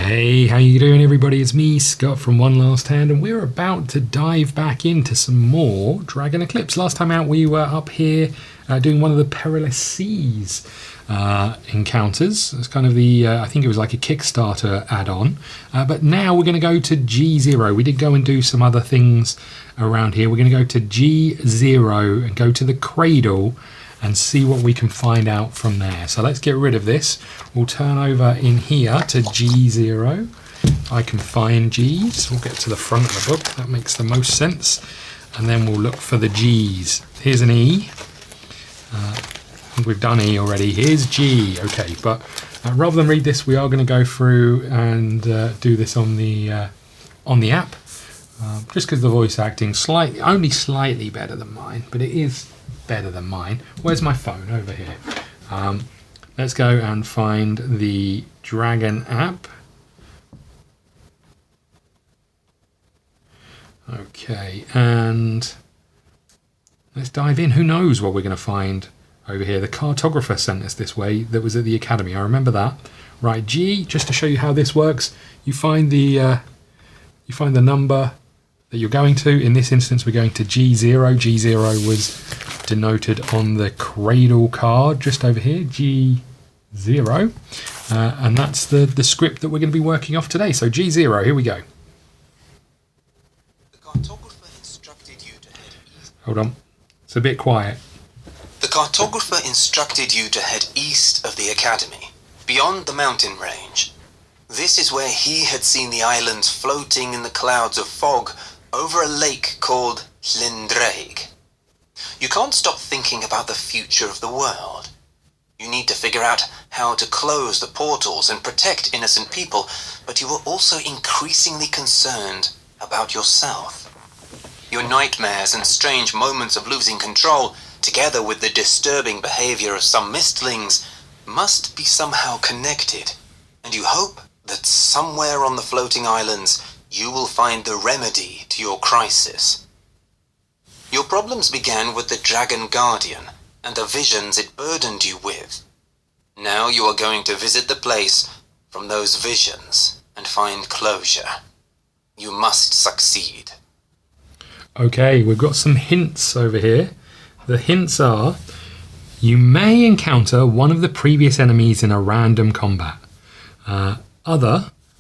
Hey, how you doing everybody? It's me, Scott from One Last Hand, and we're about to dive back into some more Dragon Eclipse. Last time out we were up here doing one of the Perilous Seas encounters. It's kind of the, I think it was like a Kickstarter add-on. But now we're going to go to G0. We did go and do some other things around here. We're going to go to G0 and go to the Cradle and see what we can find out from there. So let's get rid of this. We'll turn over in here to G0. I can find G's. We'll get to the front of the book. That makes the most sense. And then we'll look for the G's. Here's an E. I think we've done E already. Here's G. Okay, but rather than read this, we are going to go through and do this on the app. Just because the voice acting only slightly better than mine, but it is better than mine. Where's my phone? Over here. Let's go and find the Dragon app. Okay, and let's dive in. Who knows what we're going to find over here? The cartographer sent us this way. That was at the academy. I remember that. Right, G. Just to show you how this works, you find the number that you're going to. In this instance, we're going to G0. G0 was denoted on the Cradle card just over here, G0, and that's the script that we're going to be working off today. So G0, here we go. The cartographer instructed you to head east. Hold on, it's a bit quiet. The cartographer instructed you to head east of the academy, beyond the mountain range. This is where he had seen the islands floating in the clouds of fog over a lake called Llindraig. You can't stop thinking about the future of the world. You need to figure out how to close the portals and protect innocent people, but you are also increasingly concerned about yourself. Your nightmares and strange moments of losing control, together with the disturbing behavior of some mistlings, must be somehow connected, and you hope that somewhere on the floating islands you will find the remedy to your crisis. Your problems began with the Dragon Guardian and the visions it burdened you with. Now you are going to visit the place from those visions and find closure. You must succeed. Okay, we've got some hints over here. The hints are, you may encounter one of the previous enemies in a random combat.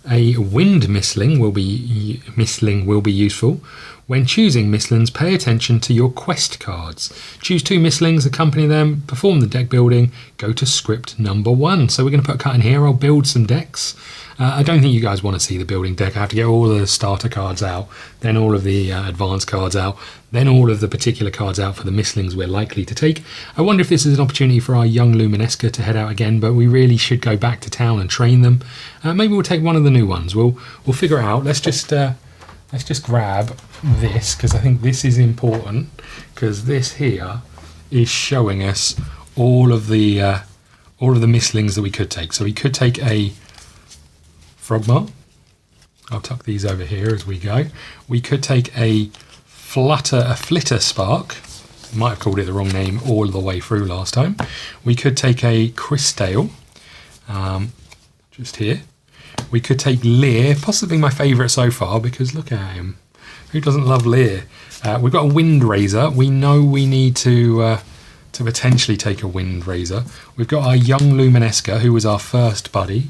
A wind mistling will be useful. When choosing mistlings, pay attention to your quest cards. Choose 2 mistlings, accompany them, perform the deck building, go to script number 1. So we're going to put a cut in here. I'll build some decks. I don't think you guys want to see the building deck. I have to get all the starter cards out, then all of the advanced cards out, then all of the particular cards out for the mistlings we're likely to take. I wonder if this is an opportunity for our young Luminesca to head out again, but we really should go back to town and train them. Maybe we'll take one of the new ones. We'll figure it out. Let's just grab this, because I think this is important, because this here is showing us all of the mistlings that we could take. So we could take a Frogmar. I'll tuck these over here as we go. We could take a Flitter Spark. Might have called it the wrong name all the way through last time. We could take a Crystale, just here. We could take Lear, possibly my favourite so far, because look at him. Who doesn't love Lear? We've got a Windraiser. We know we need to potentially take a Windraiser. We've got our young Luminesca, who was our first buddy.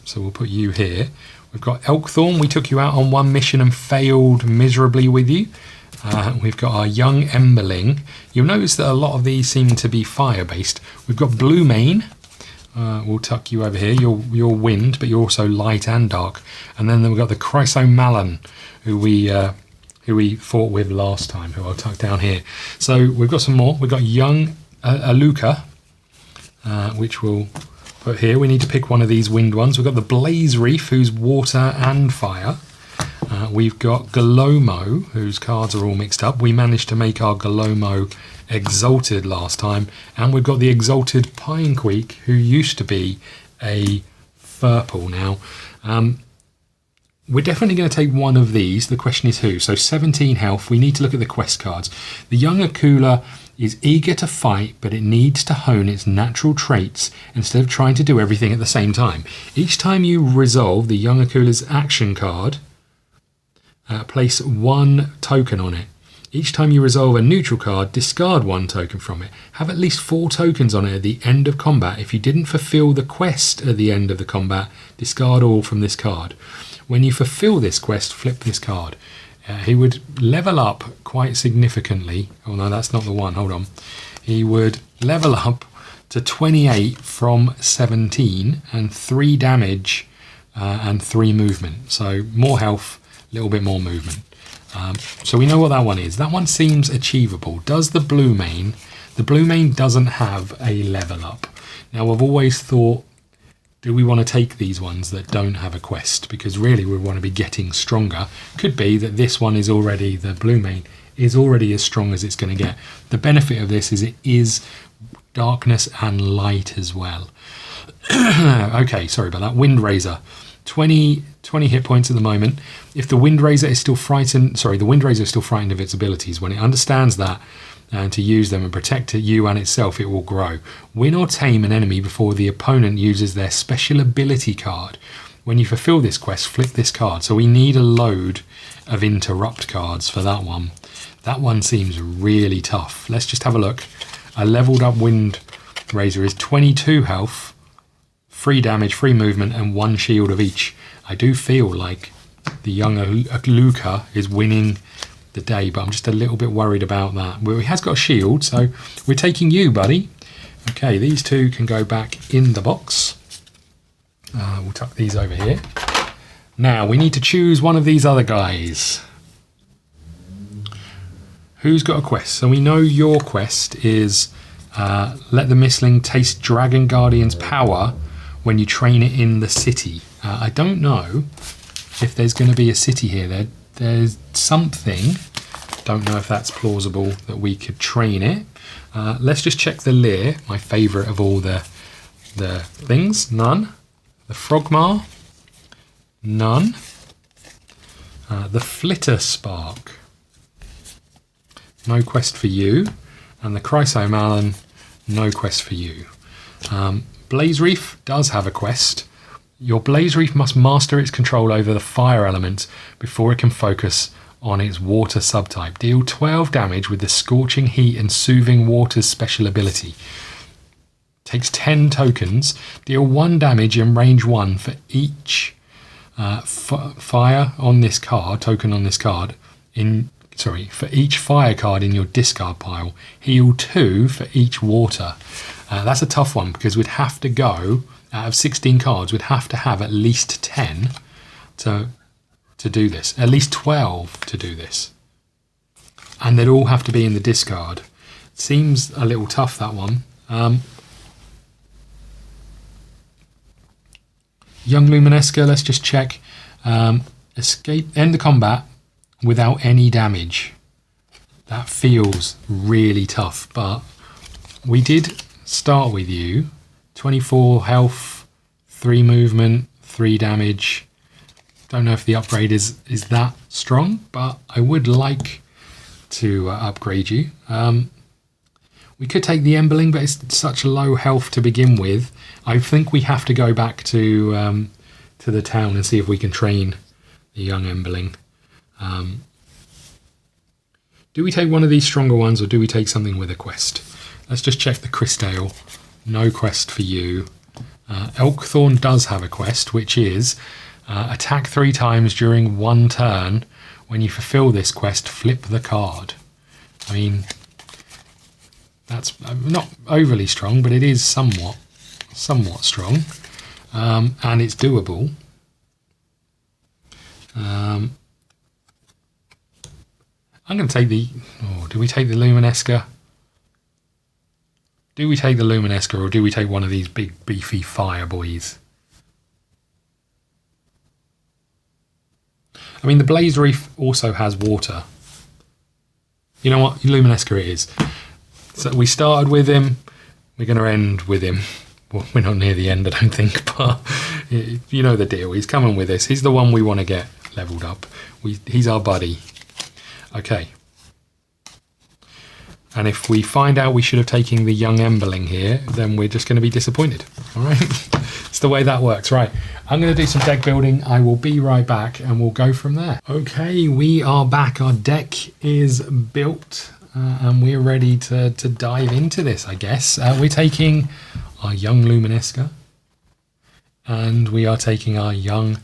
So we'll put you here. We've got Elkthorn. We took you out on one mission and failed miserably with you. We've got our young Emberling. You'll notice that a lot of these seem to be fire-based. We've got Bluemane. We'll tuck you over here. You're wind, but you're also light and dark. And then we've got the Chrysomalon, who we fought with last time, who I'll tuck down here. So we've got some more. We've got young Aluka, which we'll put here. We need to pick one of these wind ones. We've got the Blaze Reef, who's water and fire. We've got Galomo, whose cards are all mixed up. We managed to make our Galomo Exalted last time. And we've got the Exalted Pinequeak, who used to be a Furple. Now, we're definitely going to take one of these. The question is who. So 17 health. We need to look at the quest cards. The young Akula is eager to fight, but it needs to hone its natural traits instead of trying to do everything at the same time. Each time you resolve the young Akula's action card, place 1 token on it. Each time you resolve a neutral card, discard 1 token from it. Have at least 4 tokens on it at the end of combat. If you didn't fulfill the quest at the end of the combat, discard all from this card. When you fulfill this quest, flip this card. He would level up quite significantly. Oh no, that's not the one. Hold on. He would level up to 28 from 17 and 3 damage and 3 movement. So more health, a little bit more movement. So we know what that one is. That one seems achievable. Does the blue mane? The blue mane doesn't have a level up. Now I've always thought, do we want to take these ones that don't have a quest? Because really we want to be getting stronger. Could be that this one is already, the blue mane is already as strong as it's going to get. The benefit of this is it is darkness and light as well. Okay, sorry about that. Wind Razor. 20 hit points at the moment. If the Wind Razor is still frightened, the Wind Razor is still frightened of its abilities. When it understands that and to use them and protect you and itself, it will grow. Win or tame an enemy before the opponent uses their special ability card. When you fulfill this quest, flip this card. So we need a load of interrupt cards for that one. That one seems really tough. Let's just have a look. A leveled up Wind Razor is 22 health, 3 damage, 3 movement, and 1 shield of each. I do feel like the young Luca is winning the day, but I'm just a little bit worried about that. Well, he has got a shield, so we're taking you, buddy. Okay, these two can go back in the box. We'll tuck these over here. Now, we need to choose one of these other guys. Who's got a quest? So we know your quest is let the Mistling taste Dragon Guardian's power when you train it in the city. I don't know if there's going to be a city here. There's something. Don't know if that's plausible that we could train it. Let's just check the Leer, my favourite of all the things. None. The Frogmar. None. The Flitter Spark. No quest for you. And the Chrysomalon, no quest for you. Blaze Reef does have a quest. Your Blaze Reef must master its control over the fire element before it can focus on its water subtype. Deal 12 damage with the Scorching Heat and Soothing Water's special ability. Takes 10 tokens. Deal 1 damage in range 1 for each fire on this card, token on this card, for each fire card in your discard pile. Heal 2 for each water. That's a tough one because we'd have to go, out of 16 cards, we'd have to have at least 10 to do this. At least 12 to do this. And they'd all have to be in the discard. Seems a little tough, that one. Young Luminesca, let's just check. End the combat without any damage. That feels really tough, but we did start with you. 24 health, 3 movement, 3 damage. Don't know if the upgrade is that strong, but I would like to upgrade you. We could take the Emberling, but it's such low health to begin with. I think we have to go back to the town and see if we can train the young Emberling. Do we take one of these stronger ones or do we take something with a quest? Let's just check the Crystale. No quest for you. Elkthorn does have a quest, which is attack 3 times during 1 turn. When you fulfill this quest, flip the card. I mean, that's not overly strong, but it is somewhat strong. And it's doable. I'm going to take the... Oh, do we take the Luminesca? Do we take the Luminesca or do we take one of these big beefy fire boys? I mean, the Blaze Reef also has water. You know what? Luminesca it is. So we started with him. We're going to end with him. Well, we're not near the end, I don't think, but you know the deal. He's coming with us. He's the one we want to get. leveled up. He's our buddy. Okay. And if we find out we should have taken the young Emberling here, then we're just going to be disappointed. All right? It's the way that works. Right. I'm going to do some deck building. I will be right back and we'll go from there. Okay, we are back. Our deck is built and we're ready to dive into this, I guess. We're taking our young Luminesca and we are taking our young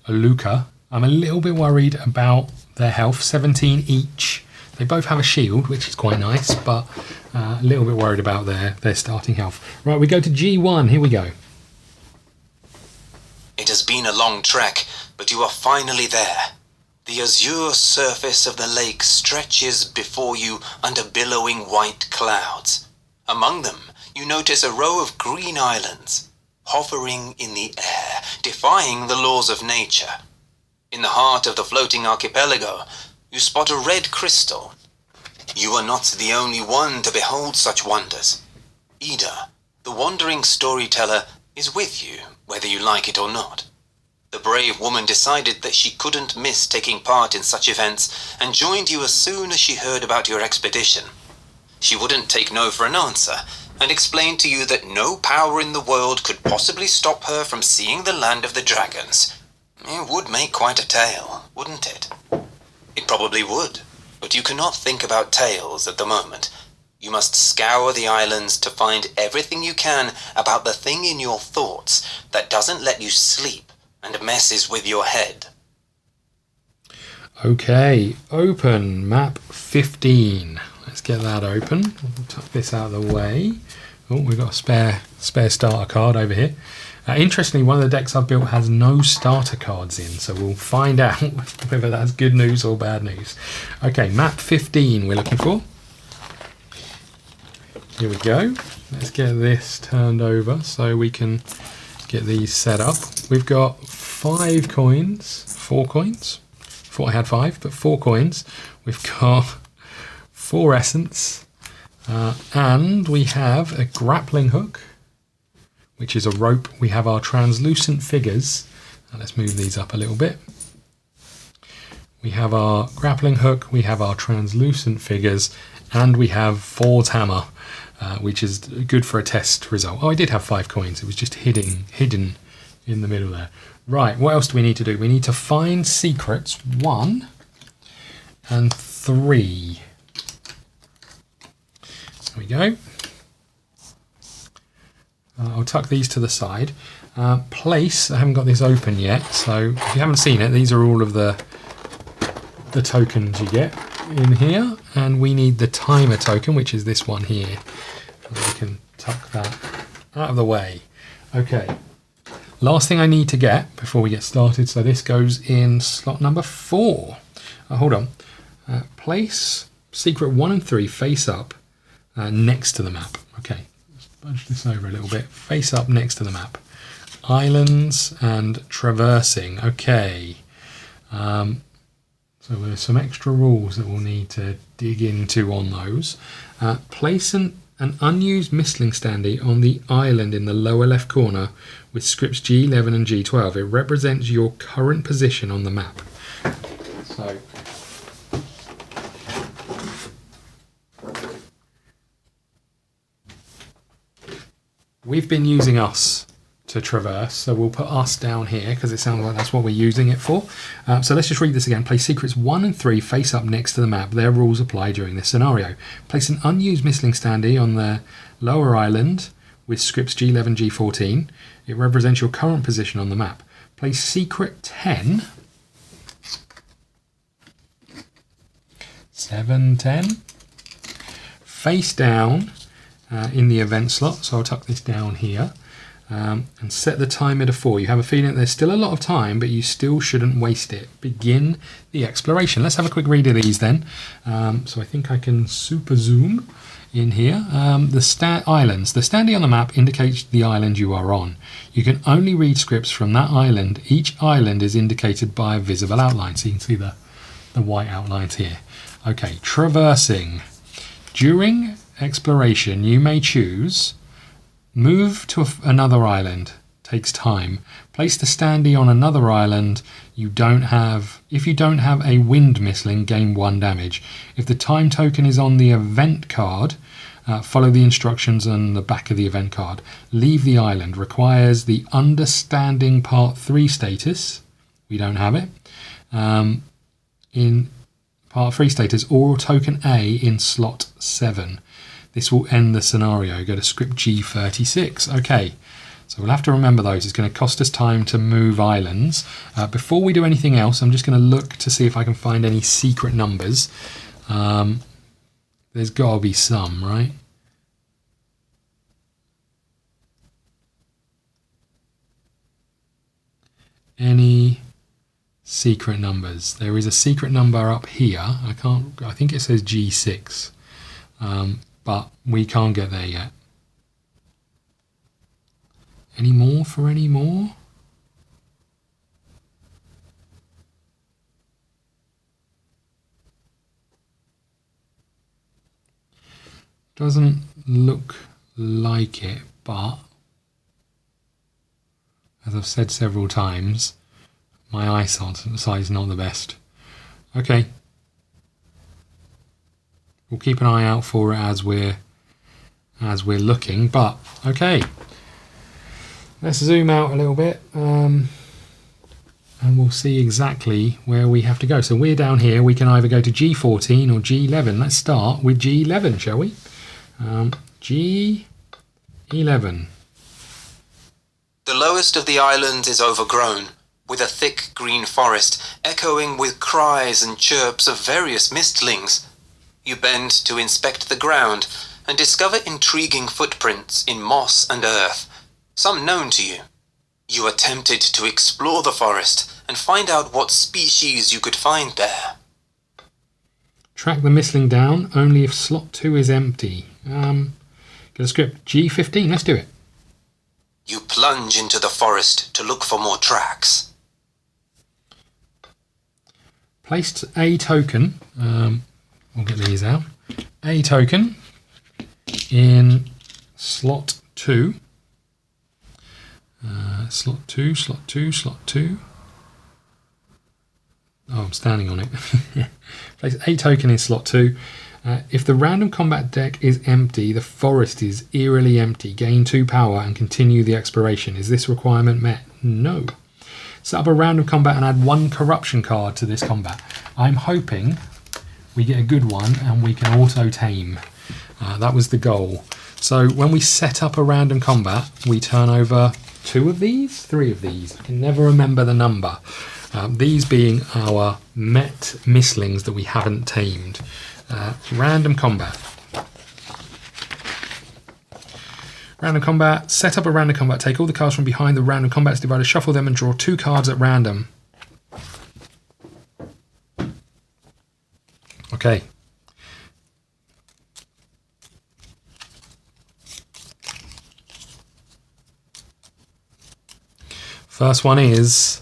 Aluka. I'm a little bit worried about their health, 17 each. They both have a shield, which is quite nice, but a little bit worried about their starting health. Right, we go to G1. Here we go. It has been a long trek, but you are finally there. The azure surface of the lake stretches before you under billowing white clouds. Among them, you notice a row of green islands, hovering in the air, defying the laws of nature. In the heart of the floating archipelago, you spot a red crystal. You are not the only one to behold such wonders. Ida, the wandering storyteller, is with you, whether you like it or not. The brave woman decided that she couldn't miss taking part in such events and joined you as soon as she heard about your expedition. She wouldn't take no for an answer and explained to you that no power in the world could possibly stop her from seeing the land of the dragons. It would make quite a tale, wouldn't it? It probably would, but you cannot think about tales at the moment. You must scour the islands to find everything you can about the thing in your thoughts that doesn't let you sleep and messes with your head. Okay, open map 15. Let's get that open. We'll tuck this out of the way. Oh, we've got a spare starter card over here. Interestingly, one of the decks I've built has no starter cards in, so we'll find out whether that's good news or bad news. Okay, map 15 we're looking for. Here we go. Let's get this turned over so we can get these set up. We've got 4 coins. Thought I had 5, but 4 coins. We've got 4 essence, and we have a grappling hook, which is a rope. We have our translucent figures. Let's move these up a little bit. We have our grappling hook, we have our translucent figures, and we have Ford's hammer, which is good for a test result. Oh, I did have 5 coins. It was just hidden in the middle there. Right, what else do we need to do? We need to find secrets 1 and 3. There we go. I'll tuck these to the side. Place, I haven't got this open yet, so if you haven't seen it, these are all of the tokens you get in here, and we need the timer token, which is this one here. We can tuck that out of the way. Okay, last thing I need to get before we get started, so this goes in slot number 4. Hold on. Place secret 1 and 3 face up next to the map. Okay. Bunch this over a little bit. Face up next to the map. Islands and traversing. Okay. So there's some extra rules that we'll need to dig into on those. Place an unused missling standee on the island in the lower left corner with scripts G11 and G12. It represents your current position on the map. So we've been using us to traverse, so we'll put us down here because it sounds like that's what we're using it for. So let's just read this again. Place secrets 1 and 3 face up next to the map. Their rules apply during this scenario. Place an unused missling standee on the lower island with scripts G11, G14. It represents your current position on the map. Place secret 10, 7, 10, face down in the event slot, so I'll tuck this down here, and set the timer to 4. You have a feeling that there's still a lot of time, but you still shouldn't waste it. Begin the exploration. Let's have a quick read of these then. So I think I can super zoom in here. The islands. The standee on the map indicates the island you are on. You can only read scripts from that island. Each island is indicated by a visible outline, so you can see the white outlines here. Okay, traversing. During exploration, you may choose move to another island, Takes time. Place the standee on another island. If you don't have a wind missling, gain 1 damage. If the time token is on the event card, follow the instructions on the back of the event card. Leave the island. Requires the understanding part 3 status. We don't have it. In part 3 status, or token A in slot 7. This will end the scenario. Go to script G36. Okay, so we'll have to remember those. It's going to cost us time to move islands. Before we do anything else, I'm just going to look to see if I can find any secret numbers. There's got to be some, right? Any secret numbers? There is a secret number up here. I think it says G6, but we can't get there yet. Any more for any more? Doesn't look like it, but as I've said several times, my eyesight is not the best. Okay. We'll keep an eye out for it as we're looking, but okay. Let's zoom out a little bit, and we'll see exactly where we have to go. So we're down here. We can either go to G14 or G11. Let's start with G11, shall we? G11. The lowest of the islands is overgrown, with a thick green forest echoing with cries and chirps of various mistlings. You bend to inspect the ground and discover intriguing footprints in moss and earth, some known to you. You are tempted to explore the forest and find out what species you could find there. Track the mistling down only if slot 2 is empty. Get a script G15, let's do it. You plunge into the forest to look for more tracks. Placed a token, we'll get these out, a token in slot 2. Slot 2, slot 2, slot 2. Oh, I'm standing on it. Place a token in slot 2. If the random combat deck is empty, the forest is eerily empty. Gain 2 power and continue the exploration. Is this requirement met? No. Set up a random combat and add 1 corruption card to this combat. I'm hoping we get a good one and we can auto-tame. That was the goal. So when we set up a random combat, we turn over 2 of these, 3 of these. I can never remember the number. These being our met mislings that we haven't tamed. Random combat. Random combat. Set up a random combat. Take all the cards from behind the random combat's divider, shuffle them and draw 2 cards at random. Okay. First one is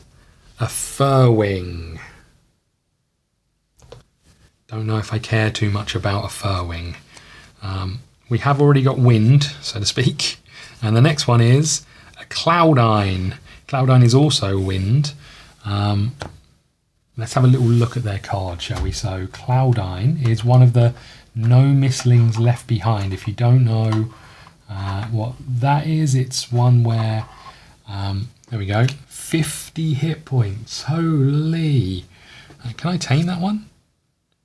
a Furwing. Don't know if I care too much about a Furwing. We have already got wind, so to speak. And the next one is a Cloudine. Cloudine is also wind. Let's have a little look at their card, shall we? So Cloudine is one of the no mislings left behind. If you don't know what that is, it's one where... there we go. 50 hit points. Holy. Can I tame that one?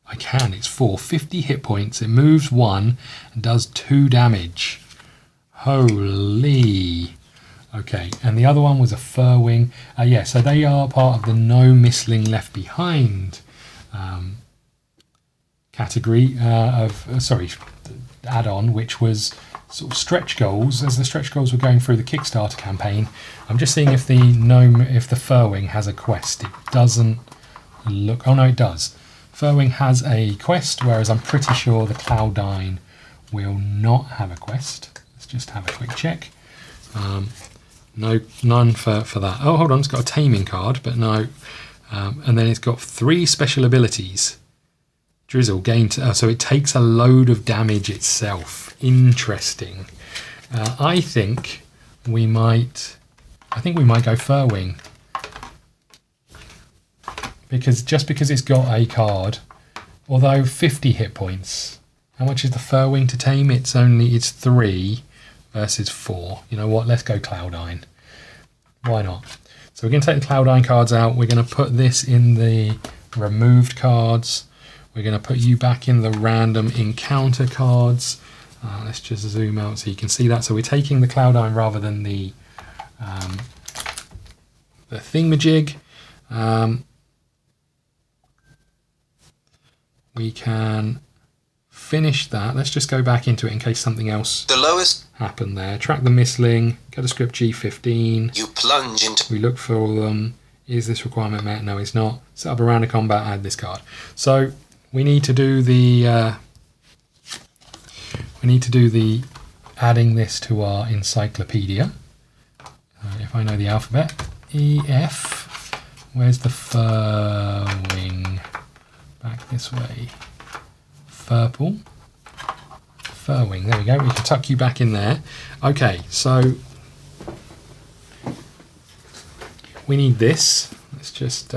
I can. It's 50 hit points. It moves 1 and does 2 damage. Holy. Okay. And the other one was a Furwing. Yeah, so they are part of the no missling left behind category add-on, which was sort of stretch goals. As the stretch goals were going through the Kickstarter campaign, I'm just seeing if the Furwing has a quest. It doesn't look. Oh no, it does. Furwing has a quest, whereas I'm pretty sure the Cloudine will not have a quest. Let's just have a quick check. No, none for that. Oh, hold on, it's got a taming card, but no. And then it's got 3 special abilities. Drizzle, gain, so it takes a load of damage itself. Interesting. I think we might I think we might go Furwing. Because it's got a card, although 50 hit points. How much is the Furwing to tame? It's 3 versus 4. You know what? Let's go Cloudine. Why not? So we're going to take the Cloudine cards out. We're going to put this in the removed cards. We're going to put you back in the random encounter cards. Let's just zoom out so you can see that. So we're taking the Cloudine rather than the thingamajig. We can finish that. Let's just go back into it in case something else happened there. Track the Mistling, go to script G15. You plunge into... We look for them. Is this requirement met? No, it's not. Set up a round of combat, add this card. So we need to do the adding this to our encyclopedia. If I know the alphabet. E, F. Where's the Furwing? Back this way. Furple. Furwing, there we go. We can tuck you back in there. Okay, so we need this. Let's just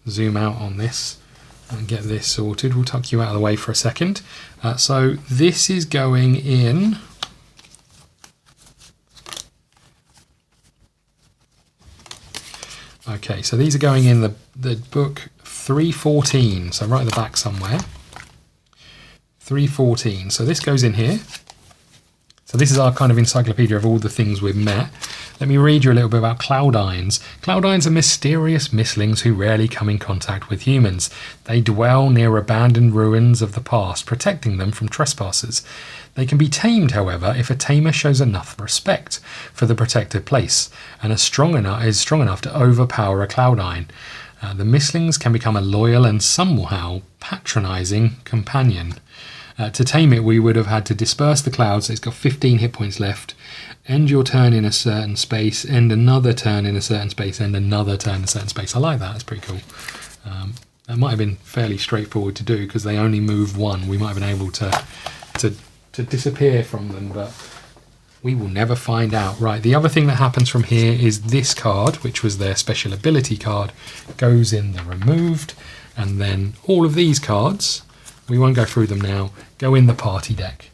zoom out on this and get this sorted. We'll tuck you out of the way for a second. So this is going in. Okay, so these are going in the book 314, so right at the back somewhere. 314, so this goes in here. So this is our kind of encyclopedia of all the things we've met. Let me read you a little bit about Cloudines. Cloudines are mysterious mistlings who rarely come in contact with humans. They dwell near abandoned ruins of the past, protecting them from trespassers. They can be tamed, however, if a tamer shows enough respect for the protected place and is strong enough to overpower a Cloudine. The mistlings can become a loyal and somehow patronising companion. To tame it, we would have had to disperse the clouds. It's got 15 hit points left. End your turn in a certain space. End another turn in a certain space. End another turn in a certain space. I like that. That's pretty cool. That might have been fairly straightforward to do because they only move one. We might have been able to disappear from them, but we will never find out. Right, the other thing that happens from here is this card, which was their special ability card, goes in the removed, and then all of these cards, we won't go through them now, go in the party deck.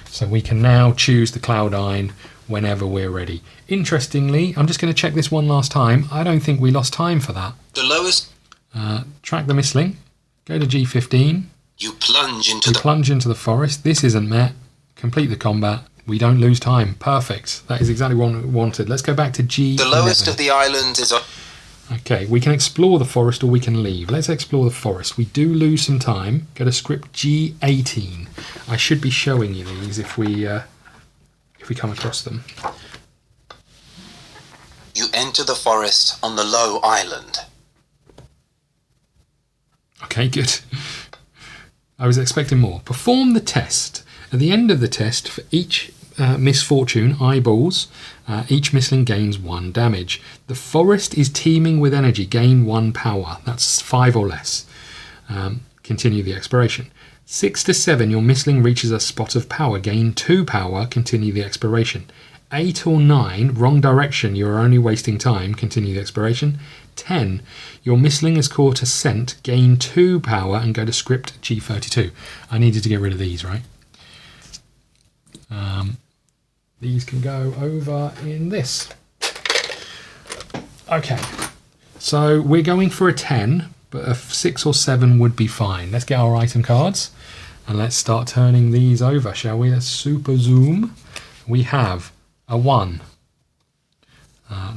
So we can now choose the Cloudine whenever we're ready. Interestingly, I'm just going to check this one last time. I don't think we lost time for that. The lowest... track the Mistling, go to G15. You plunge into the forest. This isn't met. Complete the combat. We don't lose time. Perfect. That is exactly what we wanted. Let's go back to G11. The lowest of the islands is... Okay, we can explore the forest or we can leave. Let's explore the forest. We do lose some time. Go to script G18. I should be showing you these if we come across them. You enter the forest on the low island. Okay, good. I was expecting more. Perform the test. At the end of the test, for each misfortune, eyeballs, each mistling gains 1 damage. The forest is teeming with energy. Gain 1 power. That's 5 or less. Continue the exploration. 6 to 7, your mistling reaches a spot of power. Gain 2 power. Continue the exploration. 8 or 9, wrong direction. You are only wasting time. Continue the exploration. 10, your mistling is caught a scent. Gain 2 power and go to script G32. I needed to get rid of these, right? These can go over in this. Okay, so we're going for a 10, but a 6 or 7 would be fine. Let's get our item cards and let's start turning these over, shall we? Let's super zoom. We have a 1.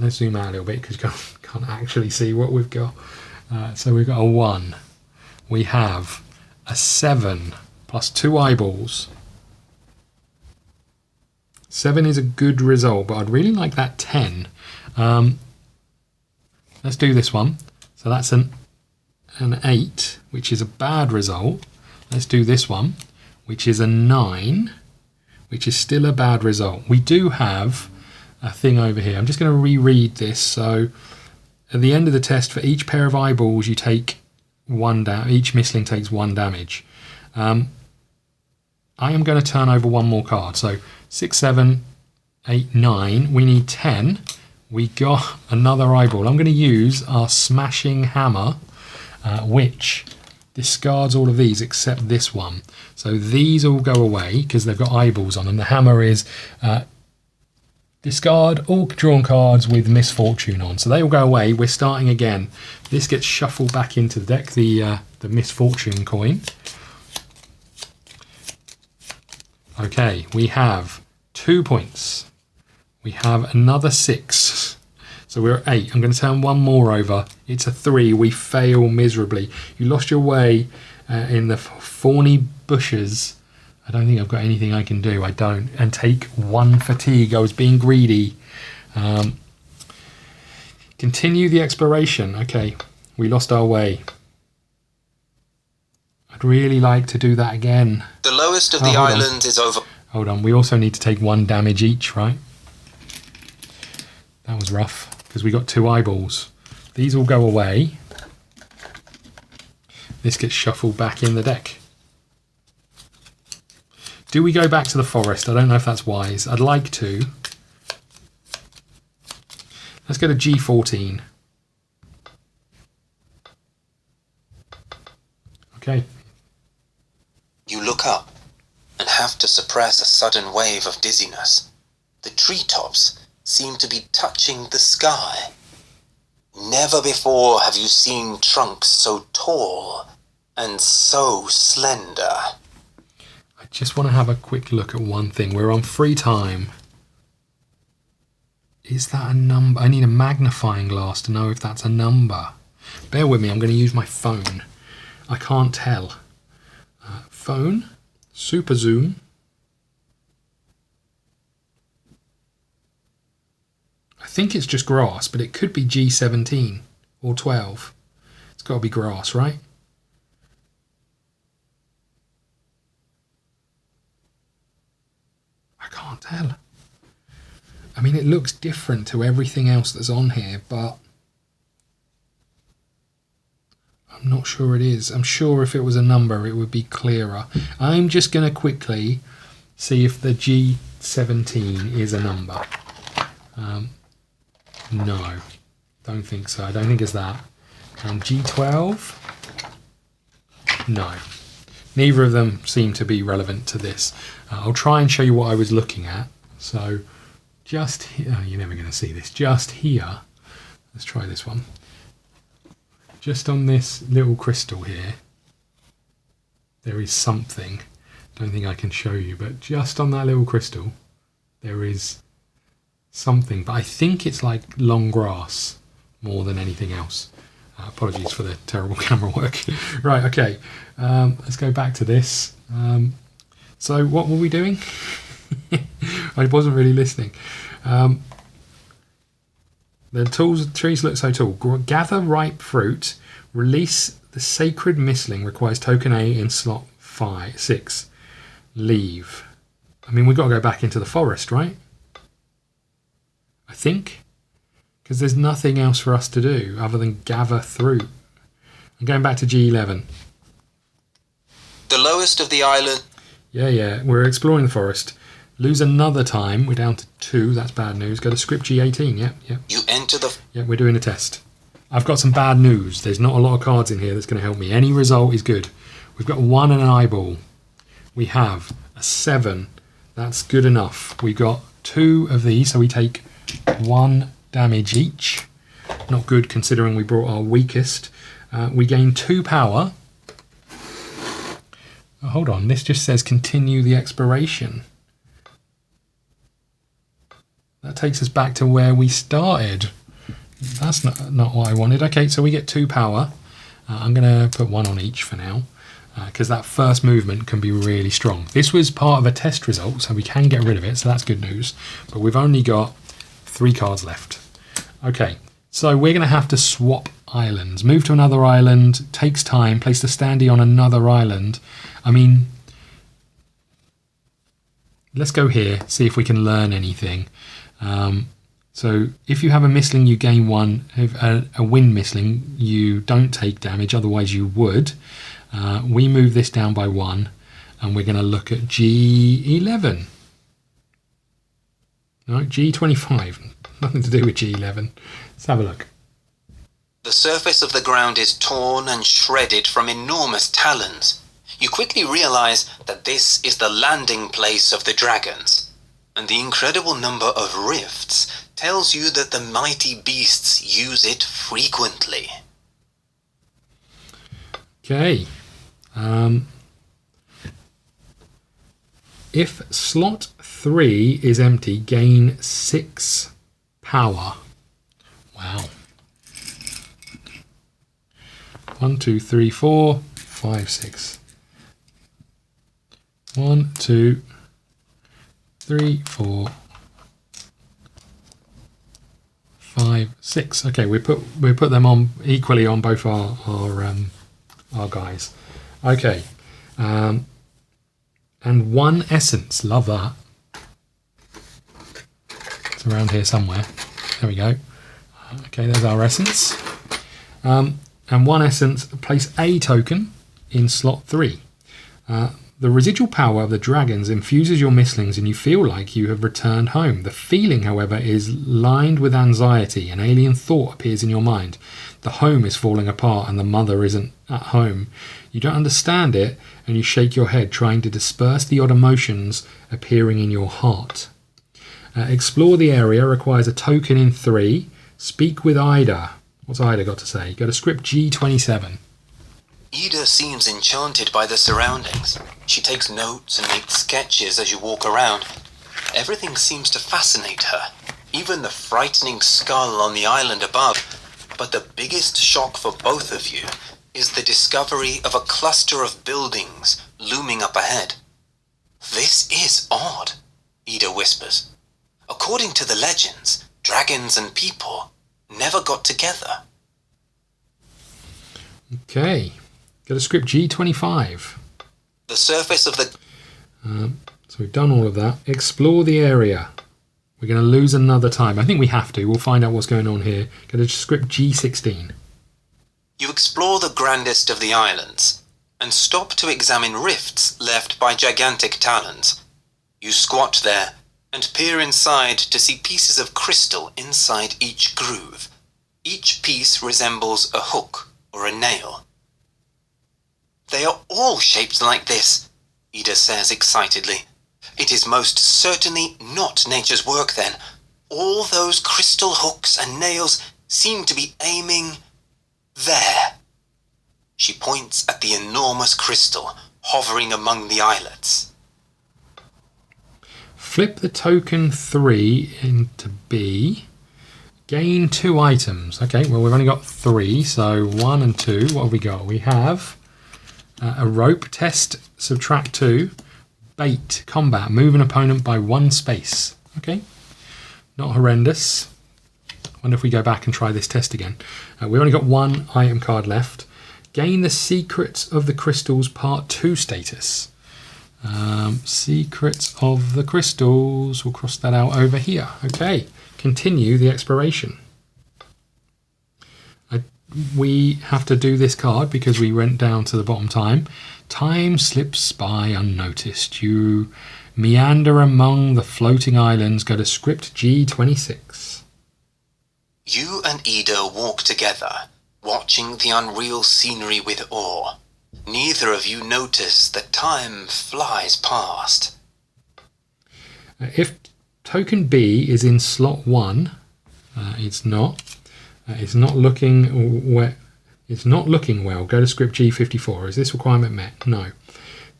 Let's zoom out a little bit because you can't actually see what we've got. So we've got a 1. We have a 7 plus 2 eyeballs. 7 is a good result, but I'd really like that 10. Let's do this one. So that's an 8, which is a bad result. Let's do this one, which is a 9, which is still a bad result. We do have a thing over here. I'm just going to reread this. So at the end of the test, for each pair of eyeballs, you take 1 damage. Each mistling takes 1 damage. I am going to turn over one more card. So 6, 7, 8, 9. We need 10. We got another eyeball. I'm going to use our smashing hammer, which discards all of these except this one. So these all go away because they've got eyeballs on them. The hammer is discard all drawn cards with misfortune on. So they all go away. We're starting again. This gets shuffled back into the deck, the misfortune coin. Okay, we have 2 points. We have another 6. So we're at 8. I'm going to turn one more over. It's a 3. We fail miserably. You lost your way in the thorny bushes. I don't think I've got anything I can do. I don't. And take 1 fatigue. I was being greedy. Continue the exploration. Okay, we lost our way. I'd really like to do that again. The lowest of the islands is over. Hold on, we also need to take 1 damage each, right? That was rough, because we got 2 eyeballs. These all go away. This gets shuffled back in the deck. Do we go back to the forest? I don't know if that's wise. I'd like to. Let's go to G14. Okay. You look up and have to suppress a sudden wave of dizziness. The treetops seem to be touching the sky. Never before have you seen trunks so tall and so slender. I just want to have a quick look at one thing. We're on free time. Is that a number? I need a magnifying glass to know if that's a number. Bear with me, I'm going to use my phone. I can't tell. Phone, super zoom. I think it's just grass, but it could be G17 or 12. It's got to be grass, right? I can't tell. I mean, it looks different to everything else that's on here, but I'm not sure it is. I'm sure if it was a number, it would be clearer. I'm just going to quickly see if the G17 is a number. No, don't think so. I don't think it's that. And G12? No. Neither of them seem to be relevant to this. I'll try and show you what I was looking at. So just here, oh, you're never going to see this. Just here, let's try this one. Just on this little crystal here, there is something. Don't think I can show you, but just on that little crystal, there is something. But I think it's like long grass more than anything else. Apologies for the terrible camera work. Right, okay. Let's go back to this. So what were we doing? I wasn't really listening. The trees look so tall. Gather ripe fruit. Release the sacred mistling. Requires token A in slot 6. Leave. I mean, we've got to go back into the forest, right? I think. Because there's nothing else for us to do other than gather fruit. I'm going back to G11. The lowest of the island. Yeah. We're exploring the forest. Lose another time. We're down to 2. That's bad news. Go to script G18. Yep. You enter the... Yeah, we're doing a test. I've got some bad news. There's not a lot of cards in here that's going to help me. Any result is good. We've got 1 and an eyeball. We have a 7. That's good enough. We've got 2 of these, so we take 1 damage each. Not good considering we brought our weakest. We gain 2 power. Oh, hold on, this just says continue the exploration. That takes us back to where we started. That's not what I wanted. Okay, so we get 2 power. I'm going to put 1 on each for now, because that first movement can be really strong. This was part of a test result, so we can get rid of it, so that's good news. But we've only got 3 cards left. Okay, so we're going to have to swap islands. Move to another island, takes time, place the standee on another island. I mean, let's go here, see if we can learn anything. So if you have a mistling, you gain 1. If a wind mistling, you don't take damage, otherwise you would. We move this down by 1, and we're going to look at G11. No, G25. Nothing to do with G11. Let's have a look. The surface of the ground is torn and shredded from enormous talons. You quickly realize that this is the landing place of the dragons, and the incredible number of rifts tells you that the mighty beasts use it frequently. Okay. If slot 3 is empty, gain 6 power. Wow. 1, 2, 3, 4, 5, 6. 1, 2, 3, 4, 5, 6. Okay, we put them on equally on both our guys. Okay, and 1 essence. Love that. It's around here somewhere. There we go. Okay, there's our essence. And 1 essence. Place a token in slot 3. The residual power of the dragons infuses your mistlings and you feel like you have returned home. The feeling, however, is lined with anxiety. An alien thought appears in your mind. The home is falling apart and the mother isn't at home. You don't understand it and you shake your head, trying to disperse the odd emotions appearing in your heart. Explore the area requires a token in 3. Speak with Ida. What's Ida got to say? Go to script G27. Ida seems enchanted by the surroundings. She takes notes and makes sketches as you walk around. Everything seems to fascinate her, even the frightening skull on the island above. But the biggest shock for both of you is the discovery of a cluster of buildings looming up ahead. This is odd, Ida whispers. According to the legends, dragons and people never got together. Okay. Go to script G25. The surface of the... So we've done all of that. Explore the area. We're going to lose another time. I think we have to. We'll find out what's going on here. Go to script G16. You explore the grandest of the islands and stop to examine rifts left by gigantic talons. You squat there and peer inside to see pieces of crystal inside each groove. Each piece resembles a hook or a nail. They are all shaped like this, Ida says excitedly. It is most certainly not nature's work then. All those crystal hooks and nails seem to be aiming there. She points at the enormous crystal hovering among the islets. Flip the token 3 into B. Gain 2 items. Okay, well, we've only got 3, so 1 and 2. What have we got? We have a rope test, subtract 2. Bait, combat, move an opponent by 1 space. Okay, not horrendous. Wonder if we go back and try this test again. We've only got 1 item card left. Gain the Secrets of the Crystals Part 2 status. Secrets of the Crystals. We'll cross that out over here. Okay, continue the exploration. We have to do this card because we went down to the bottom time. Time slips by unnoticed. You meander among the floating islands. Go to script G26. You and Ida walk together, watching the unreal scenery with awe. Neither of you notice that time flies past. If token B is in slot 1, it's not. It's not looking well. It's not looking well. Go to script G54. Is this requirement met? No.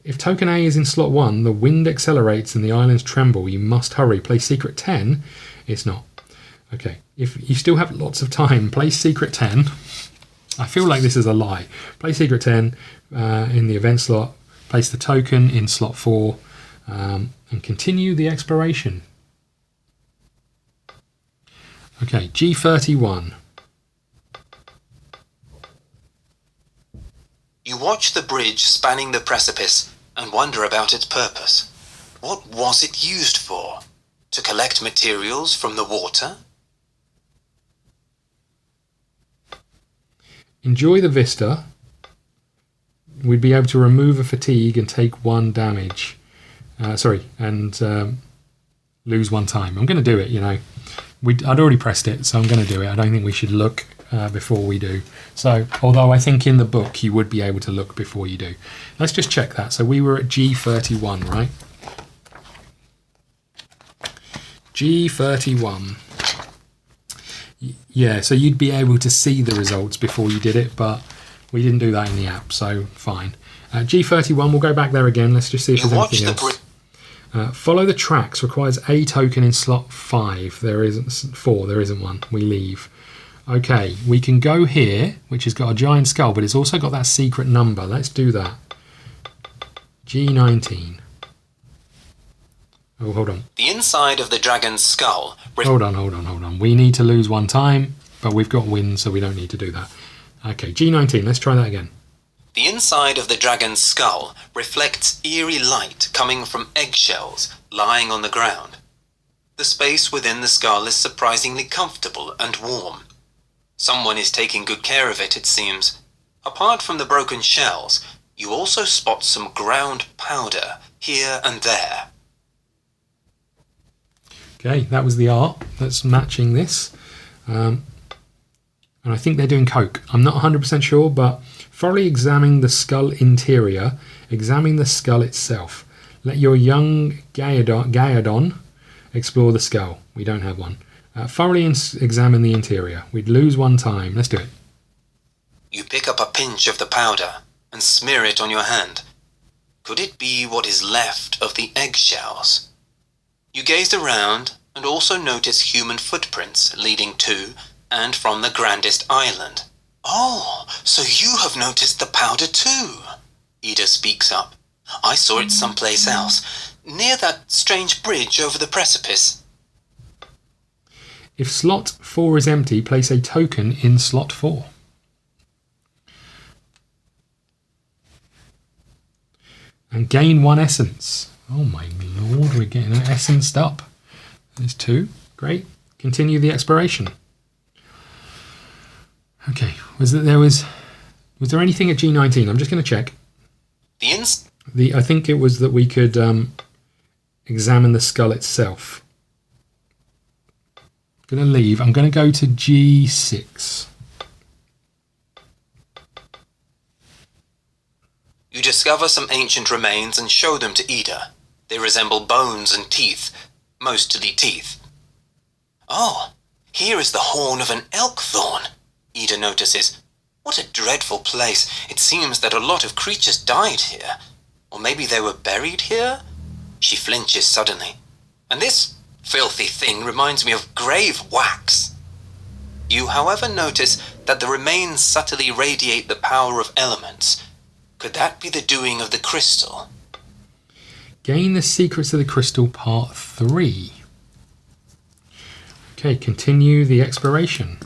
If token A is in slot 1, the wind accelerates and the islands tremble. You must hurry. Place secret 10. It's not. Okay. If you still have lots of time, place secret 10. I feel like this is a lie. Place secret 10 in the event slot. Place the token in slot 4 and continue the exploration. Okay, G31. You watch the bridge spanning the precipice and wonder about its purpose. What was it used for? To collect materials from the water? Enjoy the vista. We'd be able to remove a fatigue and take 1 damage. lose one time. I'm going to do it, you know. I'd already pressed it, so I'm going to do it. I don't think we should look before we do. So, although I think in the book you would be able to look before you do. Let's just check that. So we were at G31, right? G31. Yeah, so you'd be able to see the results before you did it, but we didn't do that in the app, so fine. G31, we'll go back there again. Let's just see if there's anything else. Follow the tracks requires a token in slot 5. There isn't 4. There isn't one. We leave. Okay, we can go here, which has got a giant skull, but it's also got that secret number. Let's do that. G19. Oh, hold on. The inside of the dragon's skull... Hold on. We need to lose one time, but we've got wins, so we don't need to do that. Okay, G19. Let's try that again. The inside of the dragon's skull reflects eerie light coming from eggshells lying on the ground. The space within the skull is surprisingly comfortable and warm. Someone is taking good care of it, it seems. Apart from the broken shells, you also spot some ground powder here and there. Okay, that was the art that's matching this. And I think they're doing coke. I'm not 100% sure, but thoroughly examine the skull interior. Examine the skull itself. Let your young Gaeodon explore the skull. We don't have one. Thoroughly examine the interior. We'd lose one time. Let's do it. You pick up a pinch of the powder and smear it on your hand. Could it be what is left of the eggshells? You gaze around and also notice human footprints leading to and from the grandest island. Oh, so you have noticed the powder too? Ida speaks up. I saw it someplace else, near that strange bridge over the precipice. If slot 4 is empty, place a token in slot 4. And gain 1 essence. Oh my lord, we're getting essenced up. There's 2. Great. Continue the exploration. Okay, was there anything at G19? I'm just going to check. I think it was that we could examine the skull itself. I'm going to leave. I'm going to go to G6. You discover some ancient remains and show them to Ida. They resemble bones and teeth, mostly teeth. Oh, here is the horn of an elk thorn, Ida notices. What a dreadful place. It seems that a lot of creatures died here. Or maybe they were buried here? She flinches suddenly. And this filthy thing reminds me of grave wax. You, however, notice that the remains subtly radiate the power of elements. Could that be the doing of the crystal? Gain the secrets of the crystal, part 3. Okay, continue the exploration.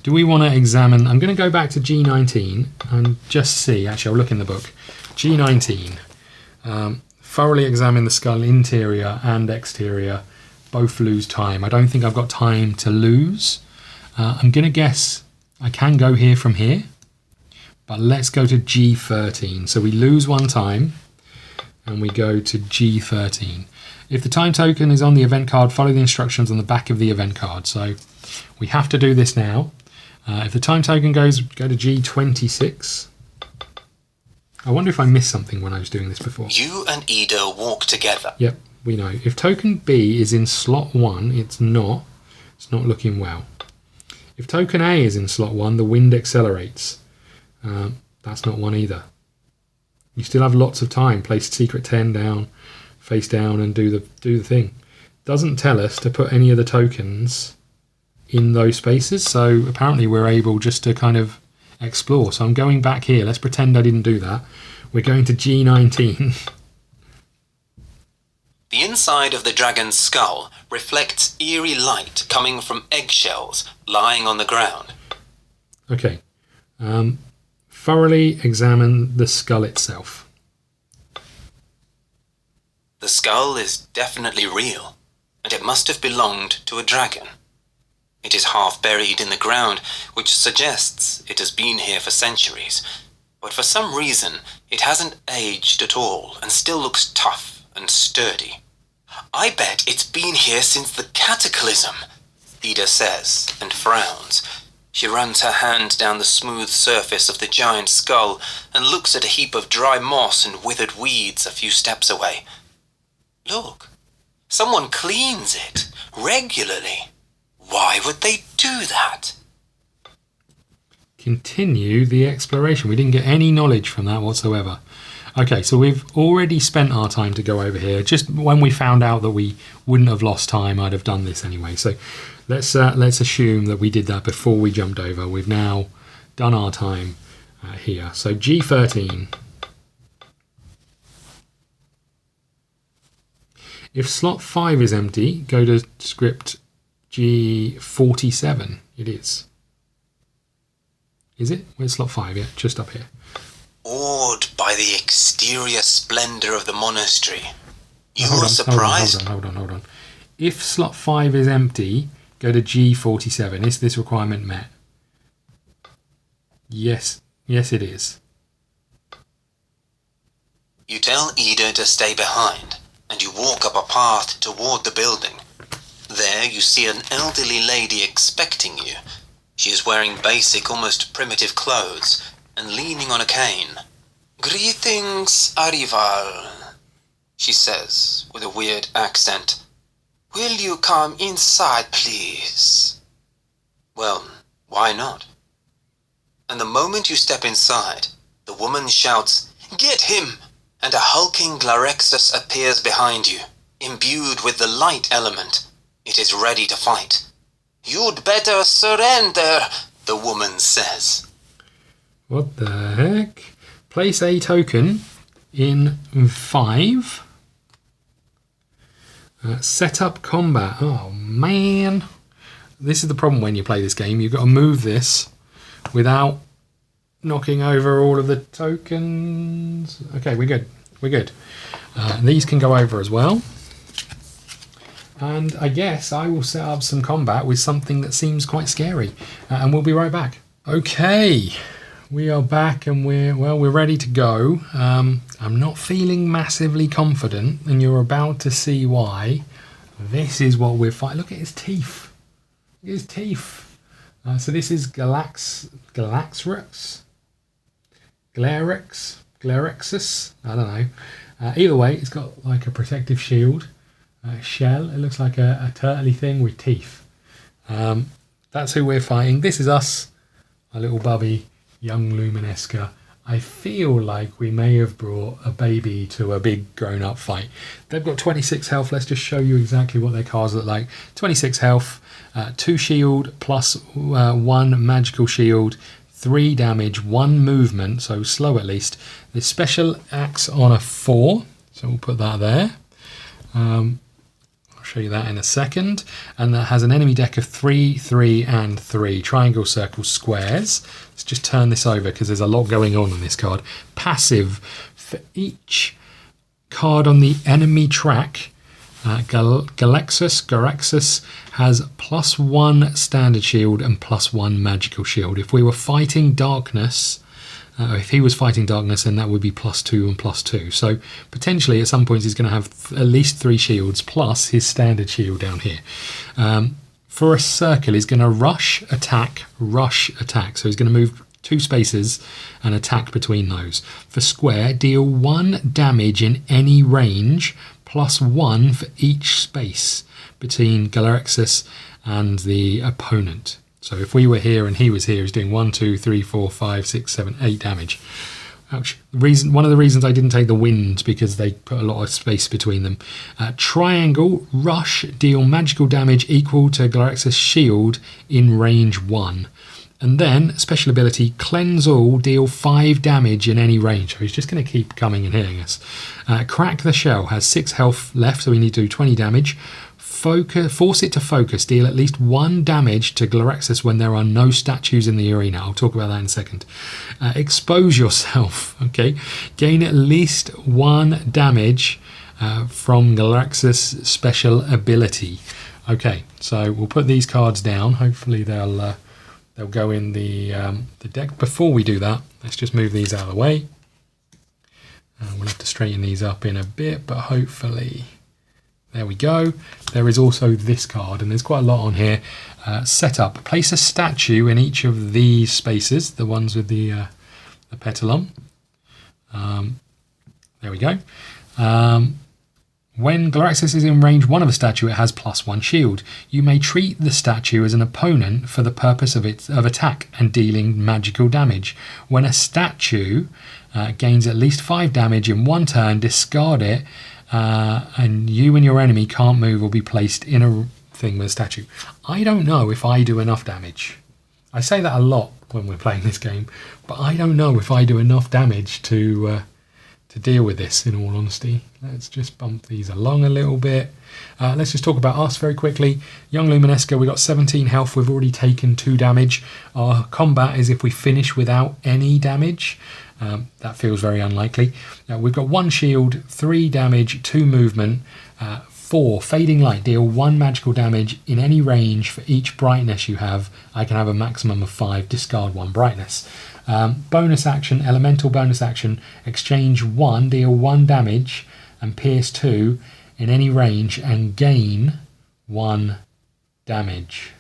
Do we want to examine... I'm going to go back to G19 and just see. Actually, I'll look in the book. G19. Thoroughly examine the skull interior and exterior. Both lose time. I don't think I've got time to lose. I'm going to guess I can go here from here. But let's go to G13. So we lose 1 time. And we go to G13. If the time token is on the event card, follow the instructions on the back of the event card. So we have to do this now. If the time token go to G26. I wonder if I missed something when I was doing this before. You and Ida walk together. Yep, we know. If token B is in slot 1, it's not looking well. If token A is in slot 1, the wind accelerates. That's not one either. You still have lots of time. Place secret 10 down, face down, and do the thing. Doesn't tell us to put any of the tokens in those spaces, so apparently we're able just to kind of explore. So I'm going back here. Let's pretend I didn't do that. We're going to G19. The inside of the dragon's skull reflects eerie light coming from eggshells lying on the ground. Okay. Thoroughly examine the skull itself. The skull is definitely real, and it must have belonged to a dragon. It is half buried in the ground, which suggests it has been here for centuries, but for some reason it hasn't aged at all and still looks tough and sturdy. I bet it's been here since the cataclysm, Ida says, and frowns. She runs her hand down the smooth surface of the giant skull and looks at a heap of dry moss and withered weeds a few steps away. Look, someone cleans it regularly. Why would they do that? Continue the exploration. We didn't get any knowledge from that whatsoever. Okay, so we've already spent our time to go over here. Just when we found out that we wouldn't have lost time, I'd have done this anyway. So let's assume that we did that before we jumped over. We've now done our time here. So G13. If slot 5 is empty, go to script G47. It is. Is it? Where's slot 5? Yeah, just up here. Awed by the exterior splendor of the monastery. You Hold are on, surprised? Hold on. If slot 5 is empty, go to G47. Is this requirement met? Yes. Yes, it is. You tell Ida to stay behind, and you walk up a path toward the building. There you see an elderly lady expecting you. She is wearing basic, almost primitive clothes, and leaning on a cane. "Greetings, Arrival," she says, with a weird accent. "Will you come inside, please?" Well, why not? And the moment you step inside, the woman shouts, "Get him!" and a hulking Glarexus appears behind you, imbued with the light element. It is ready to fight. "You'd better surrender," the woman says. What the heck? Place a token in 5. Set up combat. Oh, man. This is the problem when you play this game. You've got to move this without knocking over all of the tokens. Okay, we're good. We're good. These can go over as well. And I guess I will set up some combat with something that seems quite scary. And we'll be right back. Okay. We are back and we're ready to go. I'm not feeling massively confident, and you're about to see why. This is what we're fighting. Look at his teeth. Look at his teeth. So this is Galaxrix? Glarexus? I don't know. Either way, it's got like a protective shield. Shell. It looks like a turtley thing with teeth. That's who we're fighting. This is us. A little bubby. Young Luminesca. I feel like we may have brought a baby to a big grown-up fight. They've got 26 health. Let's just show you exactly what their cards look like. 26 health, 2 shield plus 1 magical shield, 3 damage, 1 movement, so slow at least. The special acts on a 4, so we'll put that there. I'll show you that in a second. And that has an enemy deck of 3, 3, and 3. Triangle, circles, squares. Let's just turn this over because there's a lot going on this card. Passive. For each card on the enemy track, Garaxus has +1 standard shield and +1 magical shield. If we were fighting darkness, if he was fighting darkness, then that would be +2 and +2. So potentially at some points he's going to have at least 3 shields plus his standard shield down here. For a circle, he's going to rush, attack. So he's going to move 2 spaces and attack between those. For square, deal 1 damage in any range +1 for each space between Galaxus and the opponent. So if we were here and he was here, he's doing 1, 2, 3, 4, 5, 6, 7, 8 damage. Ouch. One of the reasons I didn't take the wind, because they put a lot of space between them. Triangle, rush, deal magical damage equal to Galaxus' shield in range 1. And then, special ability, cleanse all, deal 5 damage in any range. So he's just going to keep coming and hitting us. Crack the Shell has 6 health left, so we need to do 20 damage. Force it to focus, deal at least 1 damage to Galaxus when there are no statues in the arena. I'll talk about that in a second. Expose yourself, okay? Gain at least 1 damage from Galaxus' special ability. Okay, so we'll put these cards down. Hopefully they'll go in the deck. Before we do that, let's just move these out of the way. We'll have to straighten these up in a bit, but hopefully There we go. There is also this card, and there's quite a lot on here. Set up. Place a statue in each of these spaces, the ones with the petal on. There we go. When Gloraxis is in range 1 of a statue, it has +1 shield. You may treat the statue as an opponent for the purpose of attack and dealing magical damage. When a statue gains at least 5 damage in one turn, discard it, and you and your enemy can't move or be placed in a thing with a statue. I don't know if I do enough damage. I say that a lot when we're playing this game, but I don't know if I do enough damage to deal with this, in all honesty. Let's just bump these along a little bit. Let's just talk about us very quickly. Young Luminesca, we got 17 health. We've already taken 2 damage. Our combat is if we finish without any damage. That feels very unlikely. We've got 1 shield, 3 damage, 2 movement, 4 fading light. Deal 1 magical damage in any range for each brightness you have. I can have a maximum of 5. Discard 1 brightness. Bonus action, elemental bonus action, exchange 1, deal 1 damage and pierce 2 in any range and gain 1 damage.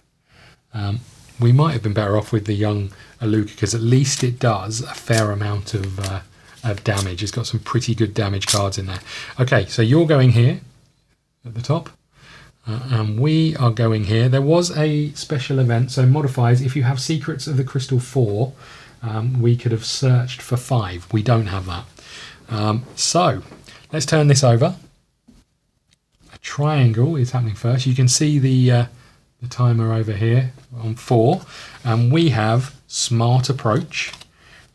We might have been better off with the young Aluka because at least it does a fair amount of damage. It's got some pretty good damage cards in there. Okay, so you're going here at the top. And we are going here. There was a special event, so modifiers. If you have Secrets of the Crystal 4, we could have searched for 5. We don't have that. So let's turn this over. A triangle is happening first. You can see the timer over here on 4. And we have Smart Approach.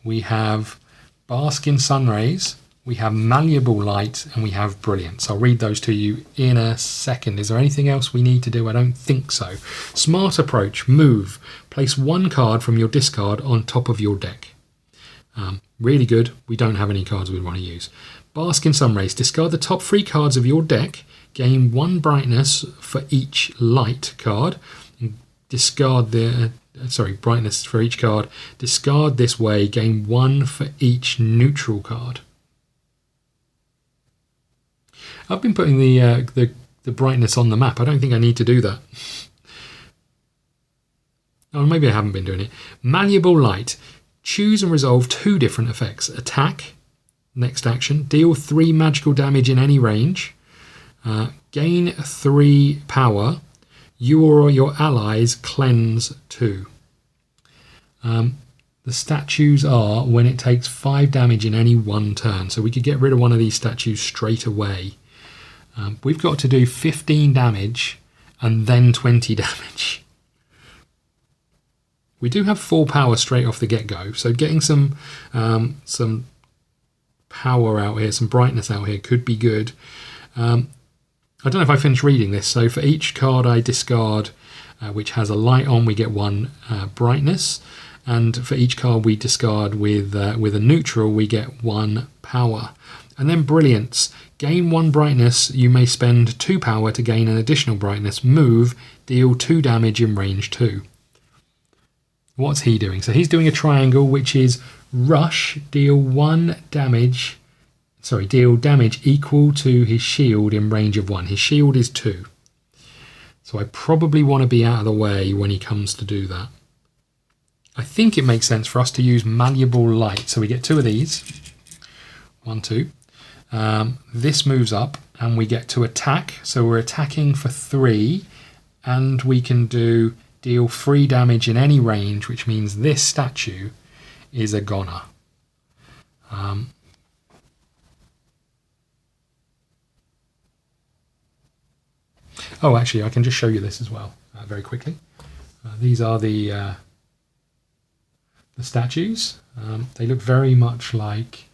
We have Bask in Sunrays. We have Malleable Light, and we have Brilliance. I'll read those to you in a second. Is there anything else we need to do? I don't think so. Smart Approach, move. Place 1 card from your discard on top of your deck. Really good. We don't have any cards we want to use. Bask in Sunrays, discard the top 3 cards of your deck. Gain 1 brightness for each light card. Discard the... brightness for each card. Discard this way. Gain 1 for each neutral card. I've been putting the brightness on the map. I don't think I need to do that. Oh, maybe I haven't been doing it. Malleable Light. Choose and resolve 2 different effects. Attack, next action. Deal 3 magical damage in any range. Gain 3 power. You or your allies cleanse 2. The statues are when it takes 5 damage in any one turn. So we could get rid of one of these statues straight away. We've got to do 15 damage and then 20 damage. We do have 4 power straight off the get-go, so getting some power out here, some brightness out here could be good. I don't know if I finished reading this. So for each card I discard which has a light on, we get 1 brightness. And for each card we discard with a neutral, we get 1 power. And then Brilliance. Gain 1 brightness, you may spend 2 power to gain an additional brightness. Move, deal 2 damage in range 2. What's he doing? So he's doing a triangle, which is rush, deal damage equal to his shield in range of 1. His shield is 2. So I probably want to be out of the way when he comes to do that. I think it makes sense for us to use Malleable Light. So we get 2 of these. 1, 2. This moves up and we get to attack. So we're attacking for 3 and we can deal 3 damage in any range, which means this statue is a goner. Oh, actually, I can just show you this as well very quickly. These are the statues. They look very much like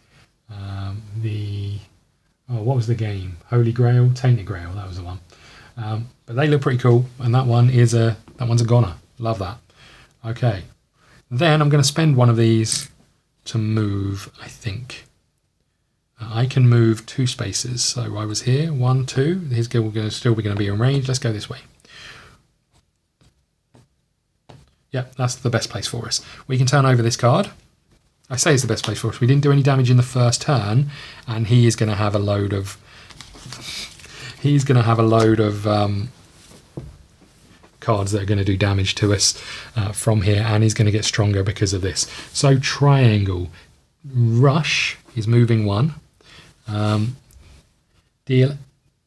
what was the game? Holy Grail, Tainted Grail. That was the one. But they look pretty cool, and that one's a goner. Love that. Okay, then I'm going to spend 1 of these to move. I think I can move 2 spaces. So I was here, 1, 2. He's still going to be in range. Let's go this way. Yeah, that's the best place for us. We can turn over this card. I say it's the best place for us. We didn't do any damage in the first turn, and he is going to have a load of he's going to have a load of cards that are going to do damage to us from here, and he's going to get stronger because of this. So triangle, rush is moving 1. Deal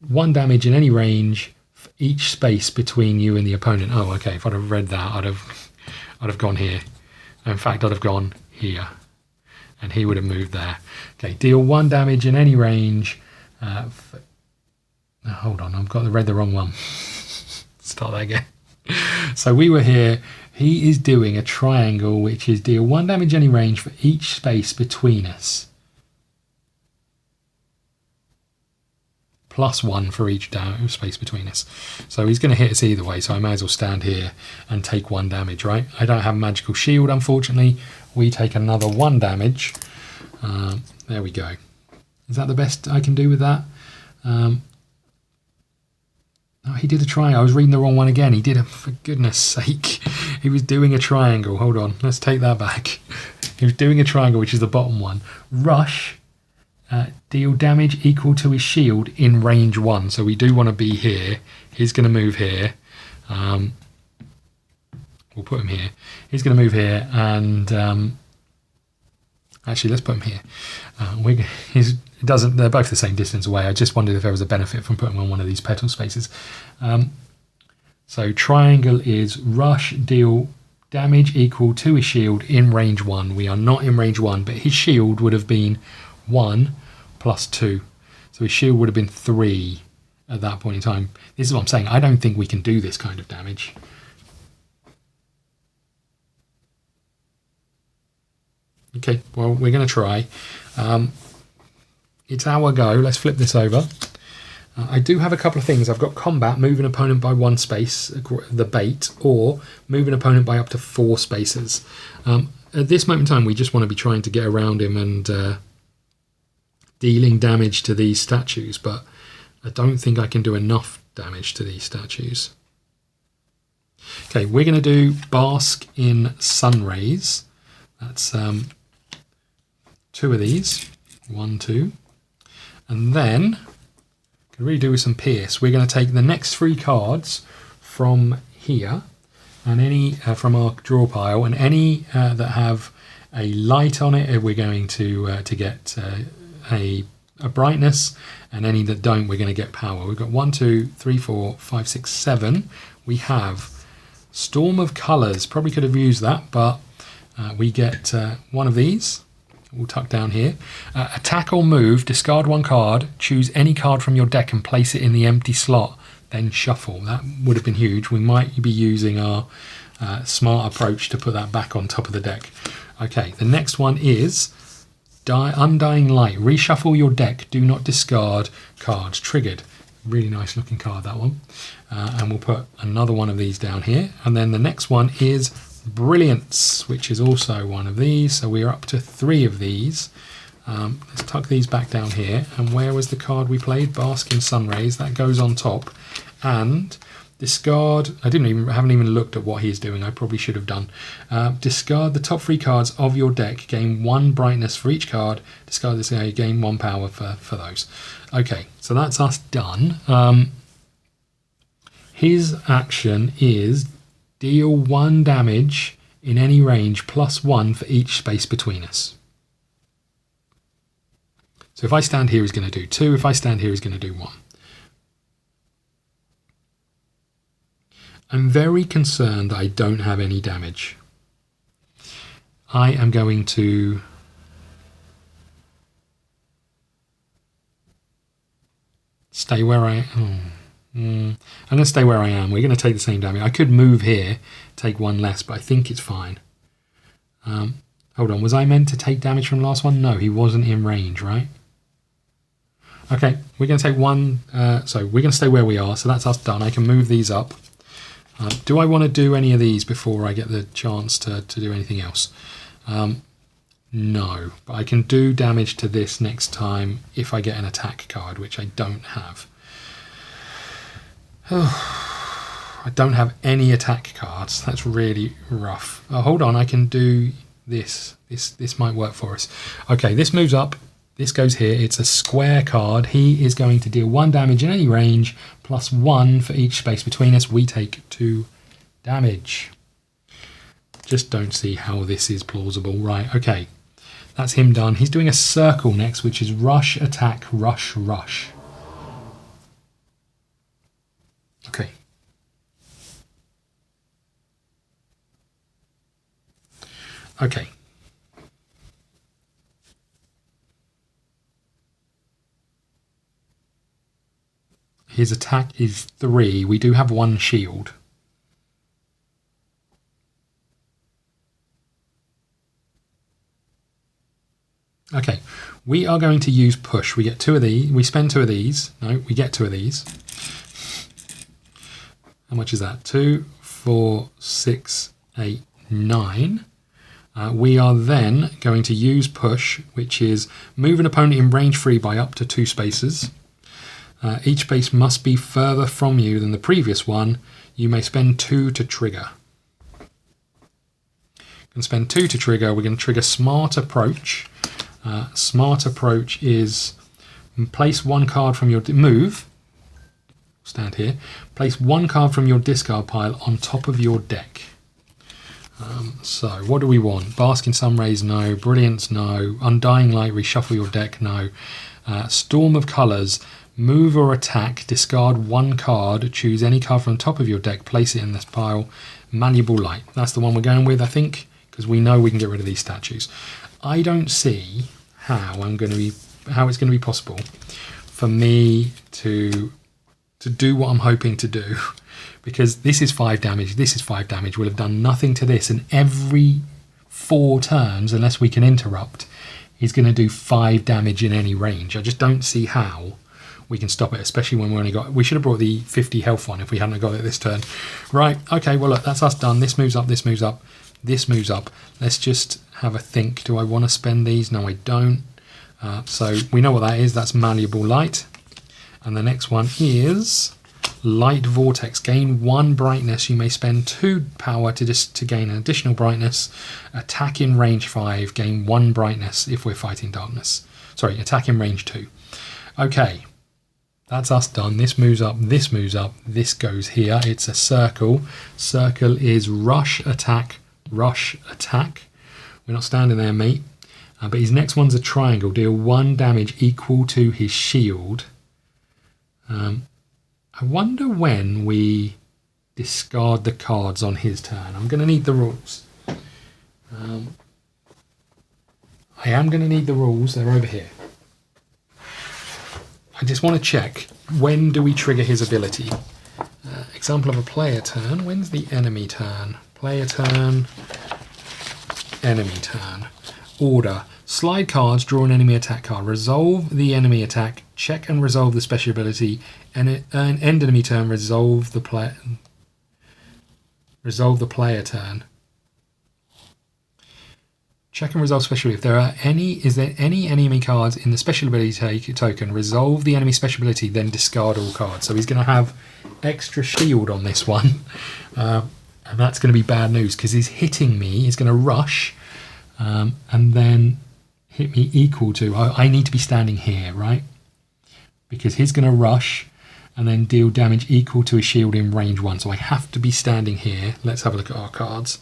1 damage in any range for each space between you and the opponent. Oh, okay. If I'd have read that, I'd have gone here. In fact, I'd have gone here, and he would have moved there. Okay. Deal 1 damage in any range. Hold on, I've read the wrong one. Start that again. So we were here. He is doing a triangle, which is deal 1 damage any range for each space between us. +1 for each space between us. So he's going to hit us either way, so I may as well stand here and take 1 damage, right? I don't have a magical shield, unfortunately. We take another 1 damage. There we go. Is that the best I can do with that? Oh, he did a triangle. I was reading the wrong one again. He did a, for goodness sake. He was doing a triangle. Hold on, let's take that back. He was doing a triangle, which is the bottom one. Rush. Deal damage equal to his shield in range 1. So we do want to be here. He's going to move here. We'll put him here. He's going to move here, and actually, let's put him here. They're both the same distance away. I just wondered if there was a benefit from putting him on one of these petal spaces. So triangle is rush, deal damage equal to his shield in range 1. We are not in range 1, but his shield would have been 1 + 2. So his shield would have been 3 at that point in time. This is what I'm saying. I don't think we can do this kind of damage. Okay, well, we're going to try. It's our go. Let's flip this over. I do have a couple of things. I've got combat, move an opponent by 1 space, the bait, or move an opponent by up to 4 spaces. At this moment in time, we just want to be trying to get around him and dealing damage to these statues, but I don't think I can do enough damage to these statues. Okay, we're going to do Bask in Sun Rays. That's 2 of these. 1, 2. And then, can really do with some Pierce. We're going to take the next 3 cards from here, and any from our draw pile, and any that have a light on it, we're going to get a brightness, and any that don't, we're going to get power. We've got 1, 2, 3, 4, 5, 6, 7. We have Storm of Colours. Probably could have used that, but we get one of these. We'll tuck down here. Attack or move, discard 1 card, choose any card from your deck and place it in the empty slot, then shuffle. That would have been huge. We might be using our smart approach to put that back on top of the deck. Okay, the next one is Undying Light. Reshuffle your deck. Do not discard cards. Triggered. Really nice looking card, that one. And we'll put another one of these down here. And then the next one is Brilliance, which is also one of these. So we're up to 3 of these. Let's tuck these back down here. And where was the card we played? Bask in Sun Rays. That goes on top. And discard. I haven't even looked at what he's doing. I probably should have done. Discard the top 3 cards of your deck. Gain 1 brightness for each card. Discard this. You gain 1 power for those. Okay, so that's us done. His action is deal 1 damage in any range +1 for each space between us. So if I stand here, he's going to do 2. If I stand here, he's going to do 1. I'm very concerned I don't have any damage. I am going to stay where I am. I'm going to stay where I am. We're going to take the same damage. I could move here, take 1 less, but I think it's fine. Hold on, was I meant to take damage from the last one? No, he wasn't in range, right? Okay, we're going to take 1. So we're going to stay where we are. So that's us done. I can move these up. Do I want to do any of these before I get the chance to do anything else? No, but I can do damage to this next time if I get an attack card, which I don't have. I don't have any attack cards. That's really rough. Hold on, I can do this. This might work for us. Okay, this moves up. This goes here. It's a square card. He is going to deal 1 damage in any range, plus 1 for each space between us. We take 2 damage. Just don't see how this is plausible. Right, okay. That's him done. He's doing a circle next, which is rush, attack, rush, rush. Okay. Okay. His attack is 3. We do have 1 shield. Okay, we are going to use push. We get 2 of these. We spend 2 of these. No, we get 2 of these. How much is that? 2, 4, 6, 8, 9. We are then going to use push, which is move an opponent in range 3 by up to 2 spaces. Each space must be further from you than the previous one. You may spend 2 to trigger. Can spend 2 to trigger. We're going to trigger Smart Approach. Smart Approach is place 1 card from your move. Stand here. Place 1 card from your discard pile on top of your deck. So what do we want? Bask in Sun Rays, no. Brilliance, no. Undying Light, reshuffle your deck, no. Storm of Colours, move or attack, discard 1 card, choose any card from the top of your deck, place it in this pile. Malleable Light, that's the one we're going with, I think, because we know we can get rid of these statues. I don't see how it's going to be possible for me to do what I'm hoping to do, because this is 5 damage, this is 5 damage. We'll have done nothing to this, and every 4 turns, unless we can interrupt, he's going to do 5 damage in any range. I just don't see how we can stop it, especially when we should have brought the 50 health one if we hadn't got it this turn. Right, okay, well look, that's us done. This moves up, this moves up, this moves up. Let's just have a think. Do I want to spend these? No, I don't. So we know what that is. That's Malleable Light. And the next one is Light Vortex. Gain 1 brightness. You may spend 2 power to gain an additional brightness. Attack in range 5. Gain 1 brightness if we're fighting darkness. Sorry, attack in range 2. Okay, that's us done. This moves up, this moves up, this goes here. It's a circle. Circle is rush, attack, rush, attack. We're not standing there, mate. But his next one's a triangle. Deal 1 damage equal to his shield. I wonder when we discard the cards on his turn. I'm going to need the rules. I am going to need the rules. They're over here. I just want to check, when do we trigger his ability? Example of a player turn. When's the enemy turn? Player turn, enemy turn. Order. Slide cards, draw an enemy attack card. Resolve the enemy attack. Check and resolve the special ability. And end enemy turn, resolve the player turn. Check and resolve special ability. Is there any enemy cards in the special ability token? Resolve the enemy special ability, then discard all cards. So he's going to have extra shield on this one. And that's going to be bad news because he's hitting me. He's going to rush and then hit me equal to... I need to be standing here, right? Because he's going to rush and then deal damage equal to his shield in range 1. So I have to be standing here. Let's have a look at our cards.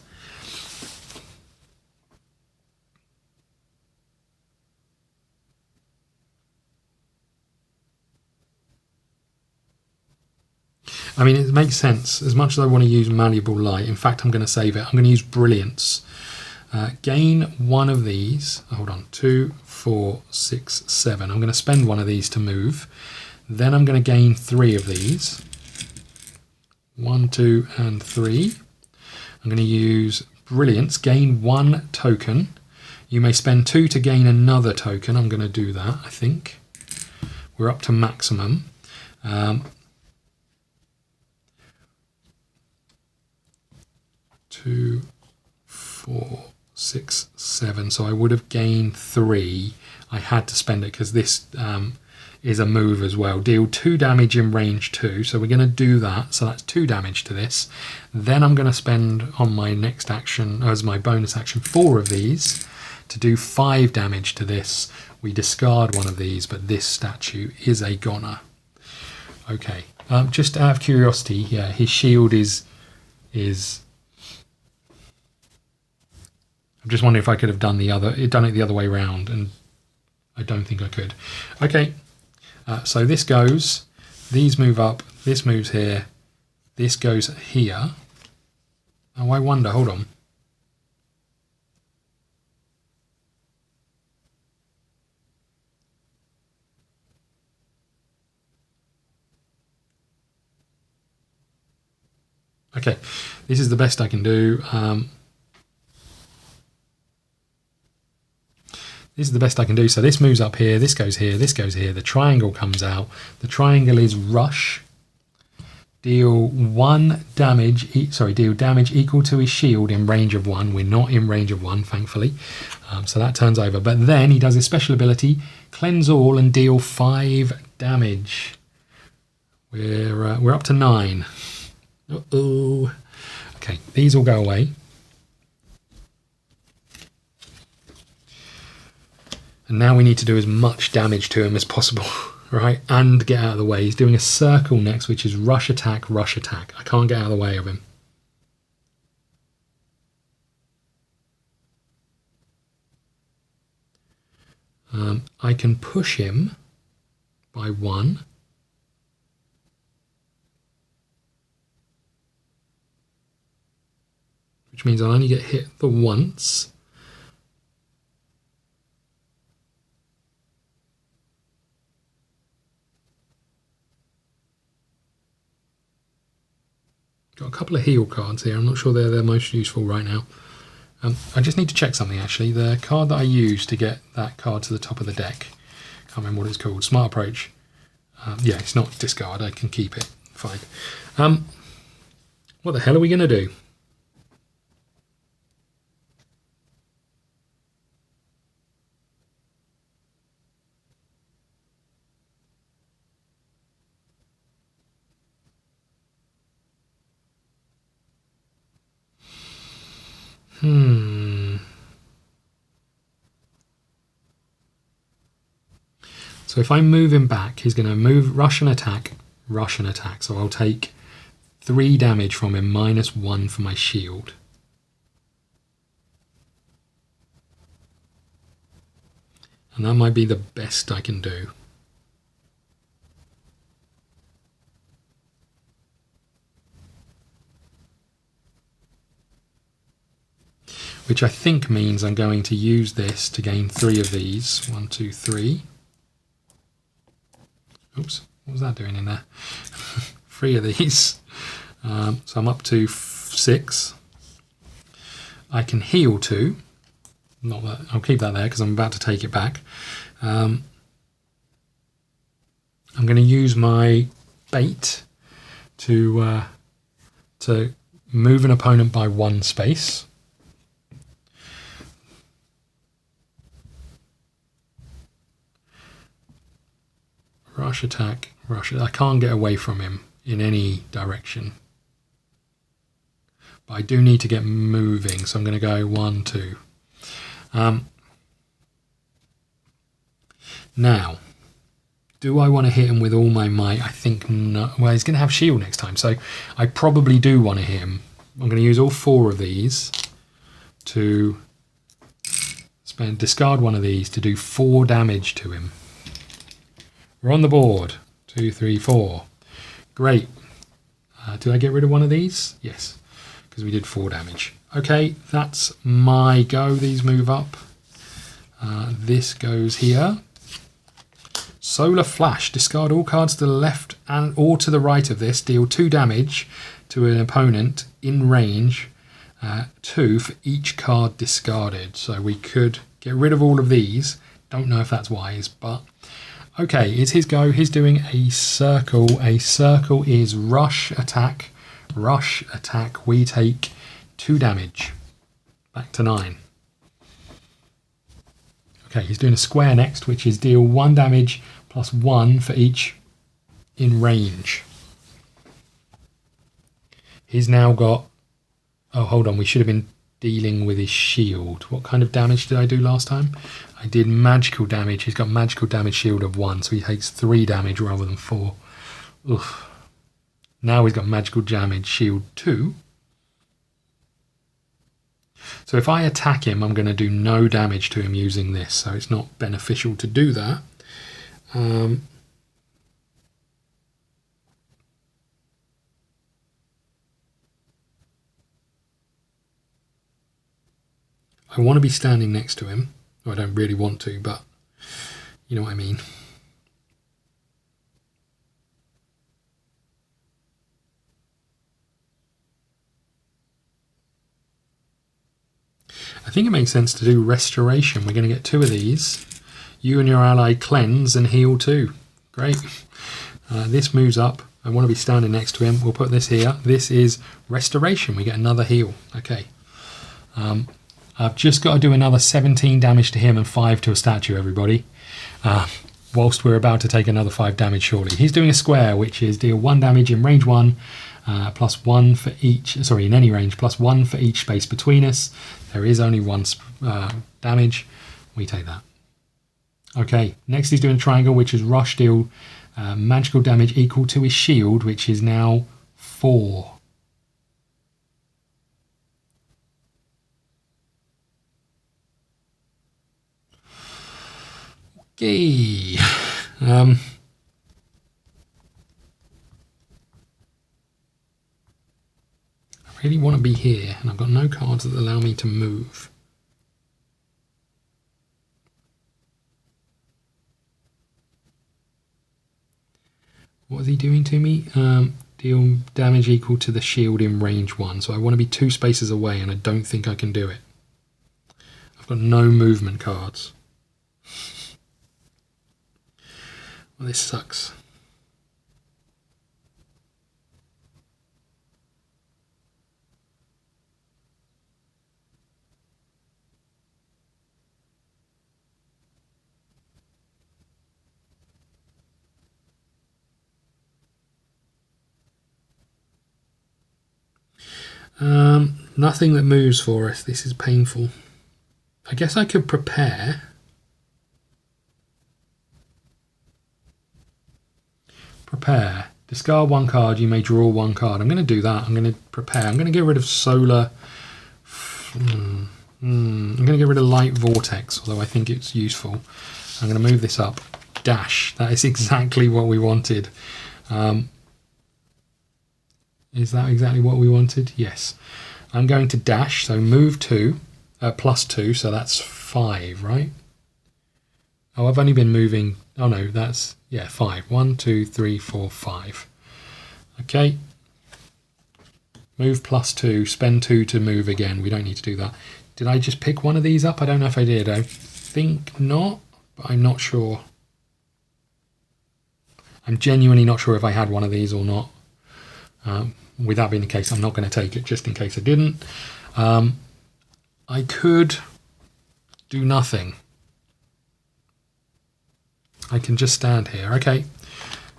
I mean, it makes sense. As much as I want to use Malleable Light, in fact, I'm going to save it. I'm going to use Brilliance. Gain 1 of these. Hold on. 2, 4, 6, 7. I'm going to spend 1 of these to move. Then I'm going to gain 3 of these. 1, 2, and 3. I'm going to use Brilliance. Gain 1 token. You may spend 2 to gain another token. I'm going to do that, I think. We're up to maximum. 2, 4, 6, 7. So I would have gained 3. I had to spend it because this is a move as well. Deal 2 damage in range 2. So we're going to do that. So that's 2 damage to this. Then I'm going to spend on my next action, as my bonus action, 4 of these to do 5 damage to this. We discard one of these, but this statue is a goner. Okay, just out of curiosity, yeah, his shield is. I'm just wondering if I could have done it the other way round, and I don't think I could. Okay, so this goes. These move up. This moves here. This goes here. Oh, I wonder. Hold on. Okay, this is the best I can do. This is the best I can do. So this moves up here, this goes here, this goes here. The triangle comes out. The triangle is rush. Deal damage equal to his shield in range of 1. We're not in range of 1, thankfully. So that turns over. But then he does his special ability, cleanse all, and deal 5 damage. We're up to 9. Uh-oh. Okay, these will go away. And now we need to do as much damage to him as possible, right? And get out of the way. He's doing a circle next, which is rush, attack, rush, attack. I can't get out of the way of him. I can push him by 1. Which means I'll only get hit the once. Got a couple of heal cards here. I'm not sure they're most useful right now. I just need to check something actually. The card that I used to get that card to the top of the deck, can't remember what it's called, Smart Approach. Yeah, it's not discard, I can keep it, fine. What the hell are we going to do? So if I move him back, he's going to move, rush and attack. So I'll take 3 damage from him, -1 for my shield. And that might be the best I can do. Which I think means I'm going to use this to gain 3 of these. 1, 2, 3. Oops, what was that doing in there? 3 of these. So I'm up to 6. I can heal 2. Not that I'll keep that there because I'm about to take it back. I'm going to use my bait to move an opponent by 1 space. Rush, attack, rush. I can't get away from him in any direction. But I do need to get moving, so I'm going to go 1, 2. Now, do I want to hit him with all my might? I think no. Well, he's going to have shield next time, so I probably do want to hit him. I'm going to use all 4 of these to discard one of these to do 4 damage to him. We're on the board. 2, 3, 4. Great. Did I get rid of one of these? Yes, because we did 4 damage. Okay, that's my go. These move up. This goes here. Solar Flash. Discard all cards to the left or to the right of this. Deal 2 damage to an opponent in range. 2 for each card discarded. So we could get rid of all of these. Don't know if that's wise, but... Okay, it's his go. He's doing a circle. A circle is rush, attack. Rush, attack. We take 2 damage. Back to 9. Okay, he's doing a square next, which is deal 1 damage plus 1 for each in range. He's now got... Oh, hold on. We should have been dealing with his shield. What kind of damage did I do last time? I did magical damage. He's got magical damage shield of 1, so he takes 3 damage rather than 4. Oof. Now he's got magical damage shield 2. So if I attack him, I'm going to do no damage to him using this, so it's not beneficial to do that. I want to be standing next to him. Well, I don't really want to, but you know what I mean. I think it makes sense to do restoration. We're going to get 2 of these. You and your ally cleanse and heal too. Great. This moves up. I want to be standing next to him. We'll put this here. This is restoration. We get another heal. Okay. I've just got to do another 17 damage to him and 5 to a statue, everybody. Whilst we're about to take another 5 damage shortly. He's doing a square, which is deal 1 damage in range 1, plus 1 for each, sorry, in any range, plus 1 for each space between us. There is only 1 damage. We take that. Okay, next he's doing a triangle, which is rush, deal magical damage equal to his shield, which is now 4. Okay. I really want to be here, and I've got no cards that allow me to move. What is he doing to me? Deal damage equal to the shield in range 1. So I want to be 2 spaces away, and I don't think I can do it. I've got no movement cards. Well, this sucks. Nothing that moves for us. This is painful. I guess I could prepare. Prepare. Discard 1 card. You may draw 1 card. I'm going to do that. I'm going to prepare. I'm going to get rid of solar. I'm going to get rid of light vortex, although I think it's useful. I'm going to move this up. Dash. That is exactly what we wanted. Is that exactly what we wanted? Yes. I'm going to dash, so move 2, plus 2, so that's 5, right? Oh, I've only been moving. Oh no, that's, yeah, 5. 1, 2, 3, 4, 5. Okay. Move plus 2, spend 2 to move again. We don't need to do that. Did I just pick one of these up? I don't know if I did. I think not, but I'm not sure. I'm genuinely not sure if I had one of these or not. With that being the case, I'm not going to take it just in case I didn't. I could do nothing. I can just stand here. Okay,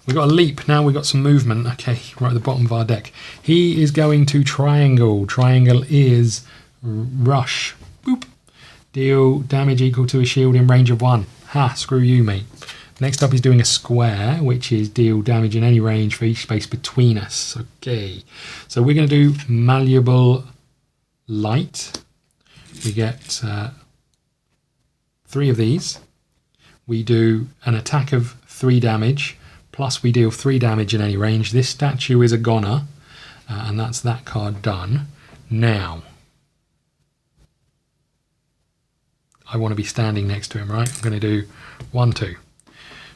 we've got a leap. Now we've got some movement. Okay, right at the bottom of our deck. He is going to triangle. Triangle is rush. Boop. Deal damage equal to a shield in range of 1. Ha, screw you, mate. Next up, he's doing a square, which is deal damage in any range for each space between us. Okay, so we're going to do malleable light. We get 3 of these. We do an attack of 3 damage, plus we deal 3 damage in any range. This statue is a goner, and that's that card done. Now, I want to be standing next to him, right? I'm going to do 1, 2.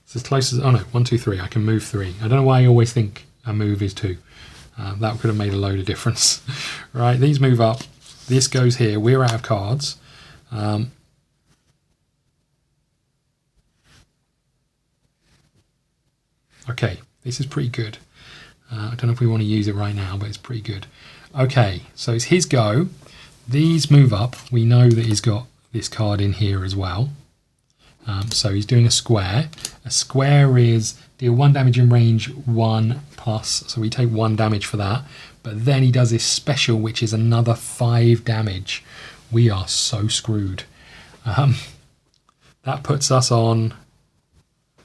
It's as close as, oh no, 1, 2, 3. I can move 3. I don't know why I always think a move is 2. That could have made a load of difference. Right, these move up. This goes here. We're out of cards. Okay, this is pretty good. I don't know if we want to use it right now, but it's pretty good. Okay, so it's his go. These move up. We know that he's got this card in here as well. So he's doing a square. A square is deal 1 damage in range 1 plus, so we take 1 damage for that. But then he does this special, which is another 5 damage. We are so screwed. That puts us on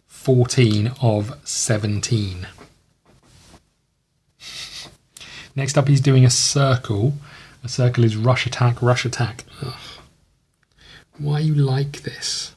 14 of 17. Next up, he's doing a circle. A circle is rush attack, rush attack. Ugh. Why are you like this?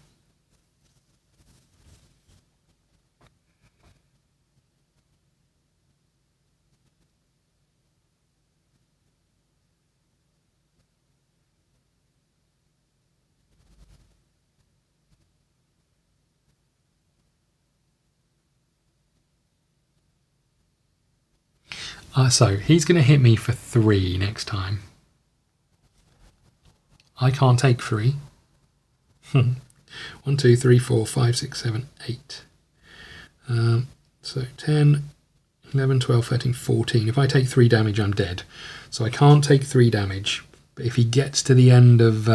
So he's going to hit me for 3 next time. I can't take 3. 1, 2, 3, 4, 5, 6, 7, 8. So 10, 11, 12, 13, 14. If I take 3 damage, I'm dead. So I can't take 3 damage. But if he gets to the end of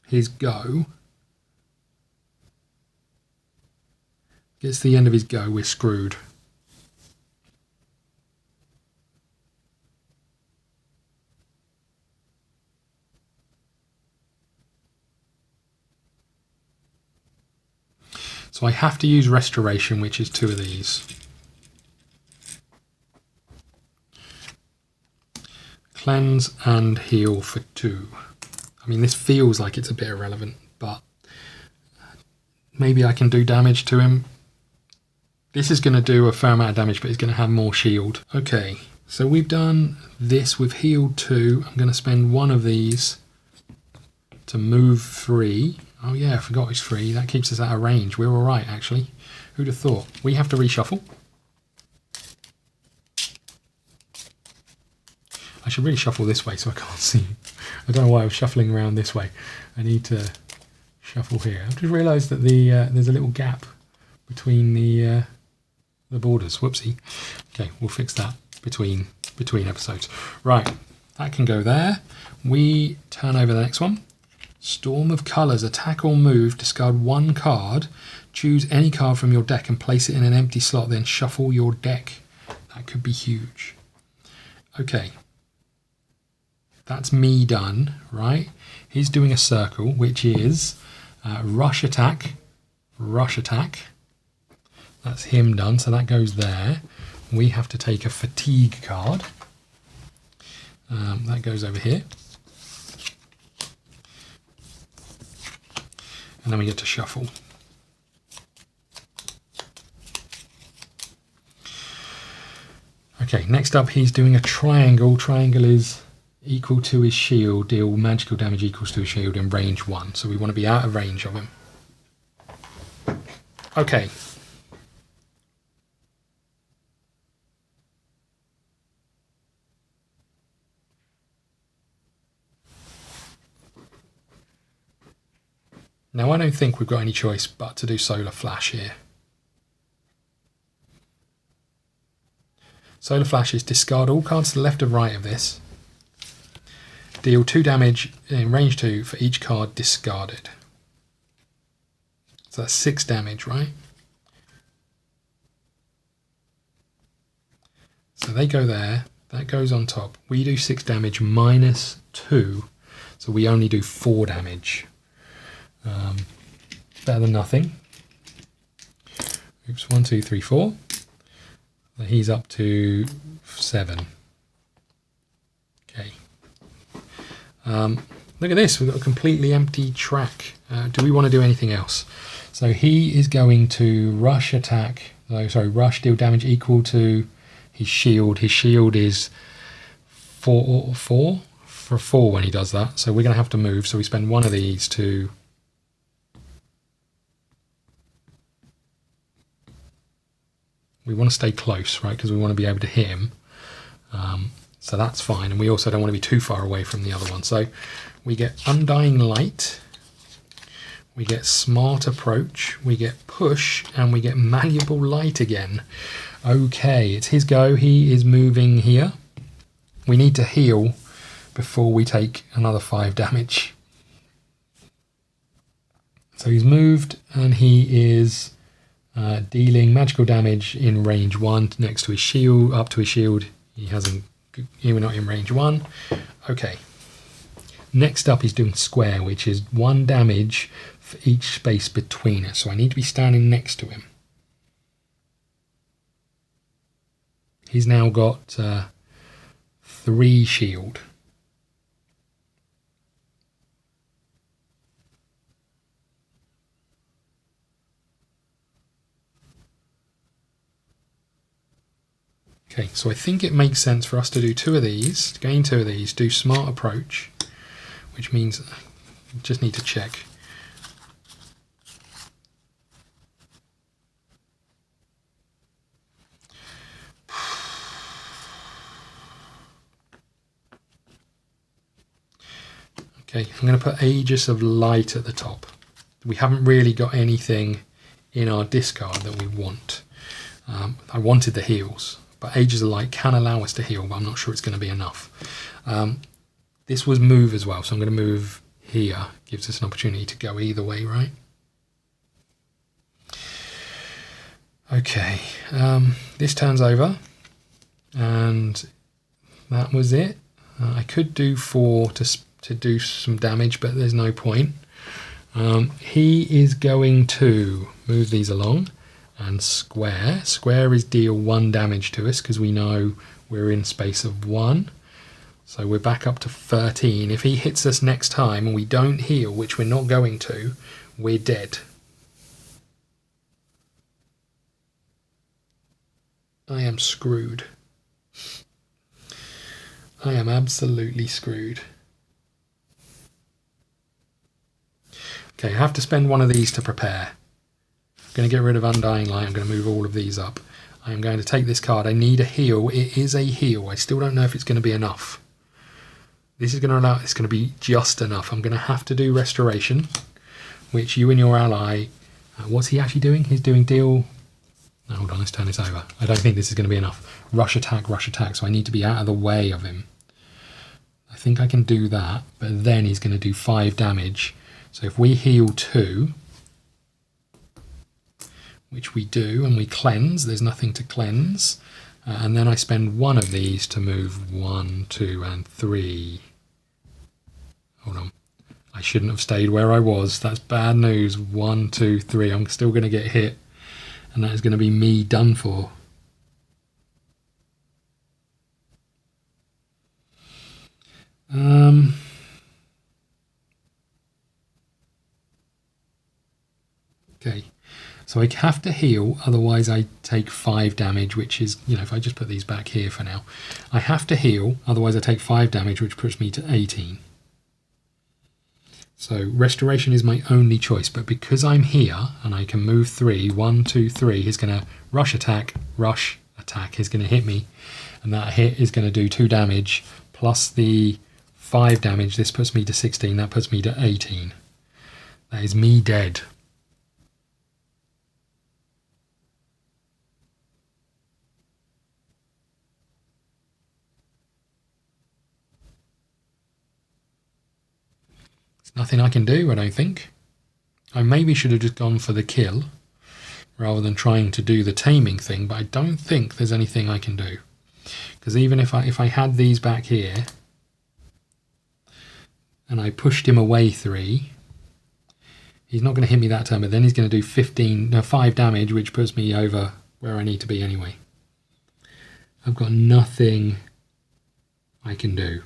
his go, we're screwed. So I have to use restoration, which is 2 of these. Cleanse and heal for 2. I mean, this feels like it's a bit irrelevant, but maybe I can do damage to him. This is going to do a fair amount of damage, but he's going to have more shield. Okay, so we've done this. We've healed 2. I'm going to spend 1 of these to move 3. Oh yeah, I forgot it's 3. That keeps us out of range. We're all right, actually. Who'd have thought? We have to reshuffle. I should really shuffle this way so I can't see. I don't know why I was shuffling around this way. I need to shuffle here. I've just realised that there's a little gap between the borders. Whoopsie. Okay, we'll fix that between episodes. Right, that can go there. We turn over the next one. Storm of Colours. Attack or move. Discard 1 card. Choose any card from your deck and place it in an empty slot. Then shuffle your deck. That could be huge. Okay. That's me done, right? He's doing a circle, which is rush attack. Rush attack. That's him done, so that goes there. We have to take a fatigue card. That goes over here. And then we get to shuffle. Okay, next up he's doing a triangle. Triangle is equal to his shield. Deal magical damage equals to his shield in range 1. So we want to be out of range of him. Okay. Now I don't think we've got any choice but to do Solar Flash here. Solar Flash is discard all cards to the left and right of this. Deal 2 damage in range 2 for each card discarded. So that's 6 damage, right? So they go there. That goes on top. We do 6 damage minus 2. So we only do 4 damage. Better than nothing. Oops, 1, 2, 3, 4. So he's up to 7. Okay. Look at this. We've got a completely empty track. Do we want to do anything else? So he is going to rush attack. Rush, deal damage equal to his shield. His shield is 4 for 4 when he does that. So we're going to have to move. So we spend 1 of these to... We want to stay close, right? Because we want to be able to hit him. So that's fine. And we also don't want to be too far away from the other one. So we get Undying Light. We get Smart Approach. We get Push. And we get Malleable Light again. Okay, it's his go. He is moving here. We need to heal before we take another 5 damage. So he's moved and he is dealing magical damage in range 1 next to his shield, up to his shield. He hasn't, we're not in range 1. Okay. Next up he's doing square, which is 1 damage for each space between us. So I need to be standing next to him. He's now got 3 shield. Okay, so I think it makes sense for us to do 2 of these, to gain 2 of these, do smart approach, which means I just need to check. Okay, I'm going to put Aegis of Light at the top. We haven't really got anything in our discard that we want. I wanted the heals, but Aegis of Light can allow us to heal, but I'm not sure it's going to be enough. This was move as well, so I'm going to move here. Gives us an opportunity to go either way, right? Okay, this turns over, and that was it. I could do 4 to do some damage, but there's no point. He is going to move these along and square. Square is deal 1 damage to us because we know we're in space of 1. So we're back up to 13. If he hits us next time and we don't heal, which we're not going to, we're dead. I am screwed. I am absolutely screwed. Okay, I have to spend 1 of these to prepare. I'm going to get rid of Undying Light. I'm going to move all of these up. I'm going to take this card. I need a heal. It is a heal. I still don't know if it's going to be enough. This is going to allow. It's going to be just enough. I'm going to have to do Restoration, which you and your ally. What's he actually doing? He's doing deal. No, hold on. Let's turn this over. I don't think this is going to be enough. Rush attack, rush attack. So I need to be out of the way of him. I think I can do that, but then he's going to do 5 damage. So if we heal 2, which we do, and we cleanse, there's nothing to cleanse, and then I spend 1 of these to move 1, 2, and 3. Hold on. I shouldn't have stayed where I was. That's bad news. 1, 2, 3. I'm still going to get hit, and that is going to be me done for. Okay, so I have to heal, otherwise I take 5 damage, which is, if I just put these back here for now. I have to heal, otherwise I take 5 damage, which puts me to 18. So Restoration is my only choice, but because I'm here and I can move 3, 1, 2, 3, he's going to rush attack, he's going to hit me, and that hit is going to do 2 damage, plus the 5 damage. This puts me to 16, that puts me to 18. That is me dead. Nothing I can do, I don't think. I maybe should have just gone for the kill rather than trying to do the taming thing, but I don't think there's anything I can do. Because even if I had these back here and I pushed him away 3, he's not going to hit me that turn, but then he's going to do 5 damage, which puts me over where I need to be anyway. I've got nothing I can do.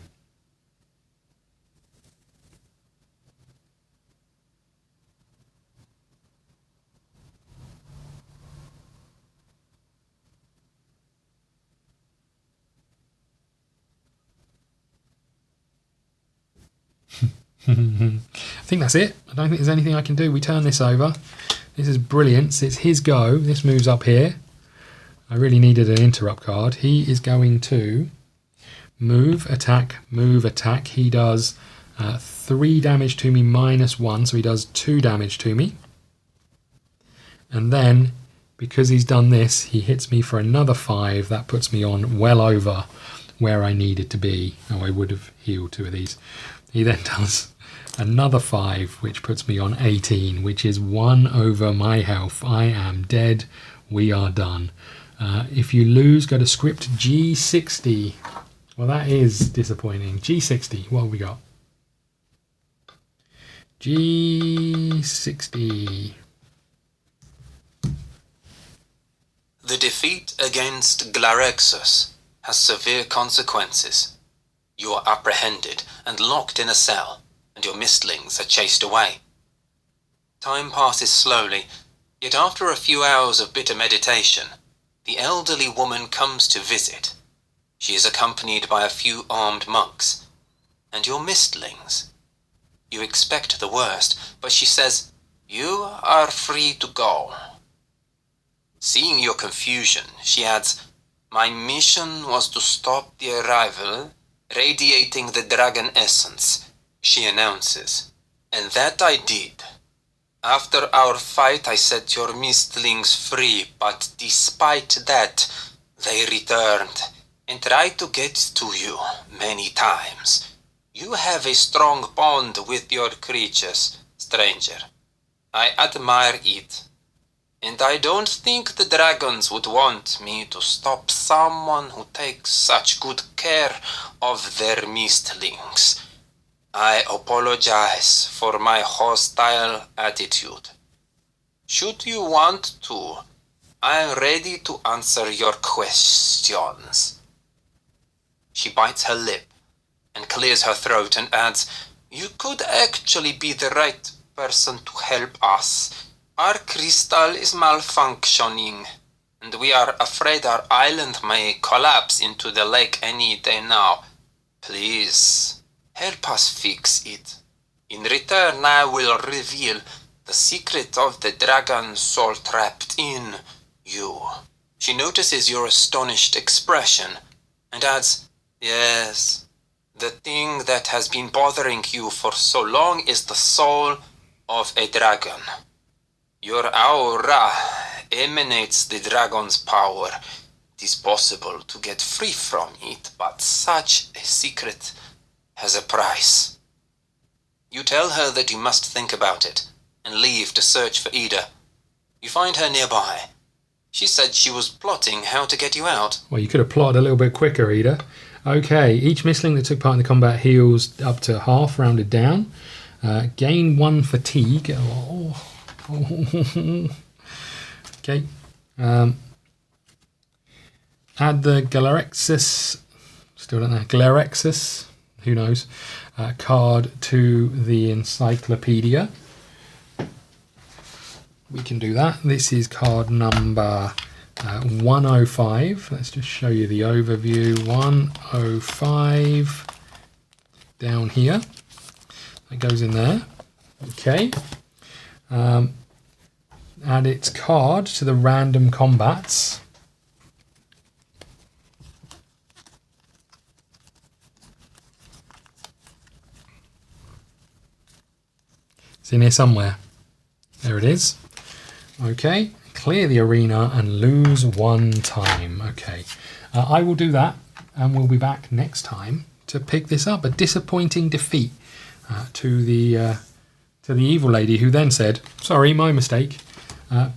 I think that's it. I don't think there's anything I can do. We turn this over. This is brilliant. It's his go. This moves up here. I really needed an interrupt card. He is going to move, attack, move, attack. He does 3 damage to me minus 1, so he does 2 damage to me. And then, because he's done this, he hits me for another 5. That puts me on well over where I needed to be. Oh, I would have healed 2 of these. He then does Another 5, which puts me on 18, which is 1 over my health. I am dead. We are done. If you lose, go to script G60. Well, that is disappointing. G60, what have we got? G60. The defeat against Glarexus has severe consequences. You are apprehended and locked in a cell, and your mistlings are chased away. Time passes slowly, yet after a few hours of bitter meditation, the elderly woman comes to visit. She is accompanied by a few armed monks, and your mistlings. You expect the worst, but she says, "You are free to go." Seeing your confusion, she adds, "My mission was to stop the arrival, radiating the dragon essence," she announces. "And that I did. After our fight, I set your mistlings free, but despite that, they returned and tried to get to you many times. You have a strong bond with your creatures, stranger. I admire it. And I don't think the dragons would want me to stop someone who takes such good care of their mistlings. I apologize for my hostile attitude. Should you want to, I am ready to answer your questions." She bites her lip and clears her throat and adds, "You could actually be the right person to help us. Our crystal is malfunctioning, and we are afraid our island may collapse into the lake any day now. Please, help us fix it. In return, I will reveal the secret of the dragon soul trapped in you." She notices your astonished expression and adds, "Yes, the thing that has been bothering you for so long is the soul of a dragon. Your aura emanates the dragon's power. It is possible to get free from it, but such a secret has a price." You tell her that you must think about it and leave to search for Ida. You find her nearby. She said she was plotting how to get you out. Well, you could have plotted a little bit quicker, Ida. Okay, each mistling that took part in the combat heals up to half, rounded down. Gain 1 fatigue. Okay. Add the Glarexus, still don't know, Glarexus, who knows, card to the encyclopedia. We can do that. This is card number 105. Let's just show you the overview. 105 down here. That goes in there. Okay. Add its card to the random combats. It's in here somewhere. There it is. Okay. Clear the arena and lose 1 time. Okay. I will do that, and we'll be back next time to pick this up. A disappointing defeat to the evil lady, who then said, "Sorry, my mistake.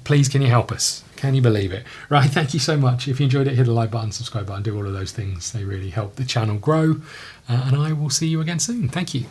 Please, can you help us?" Can you believe it? Right, thank you so much. If you enjoyed it, hit the like button, subscribe button, do all of those things. They really help the channel grow. And I will see you again soon. Thank you.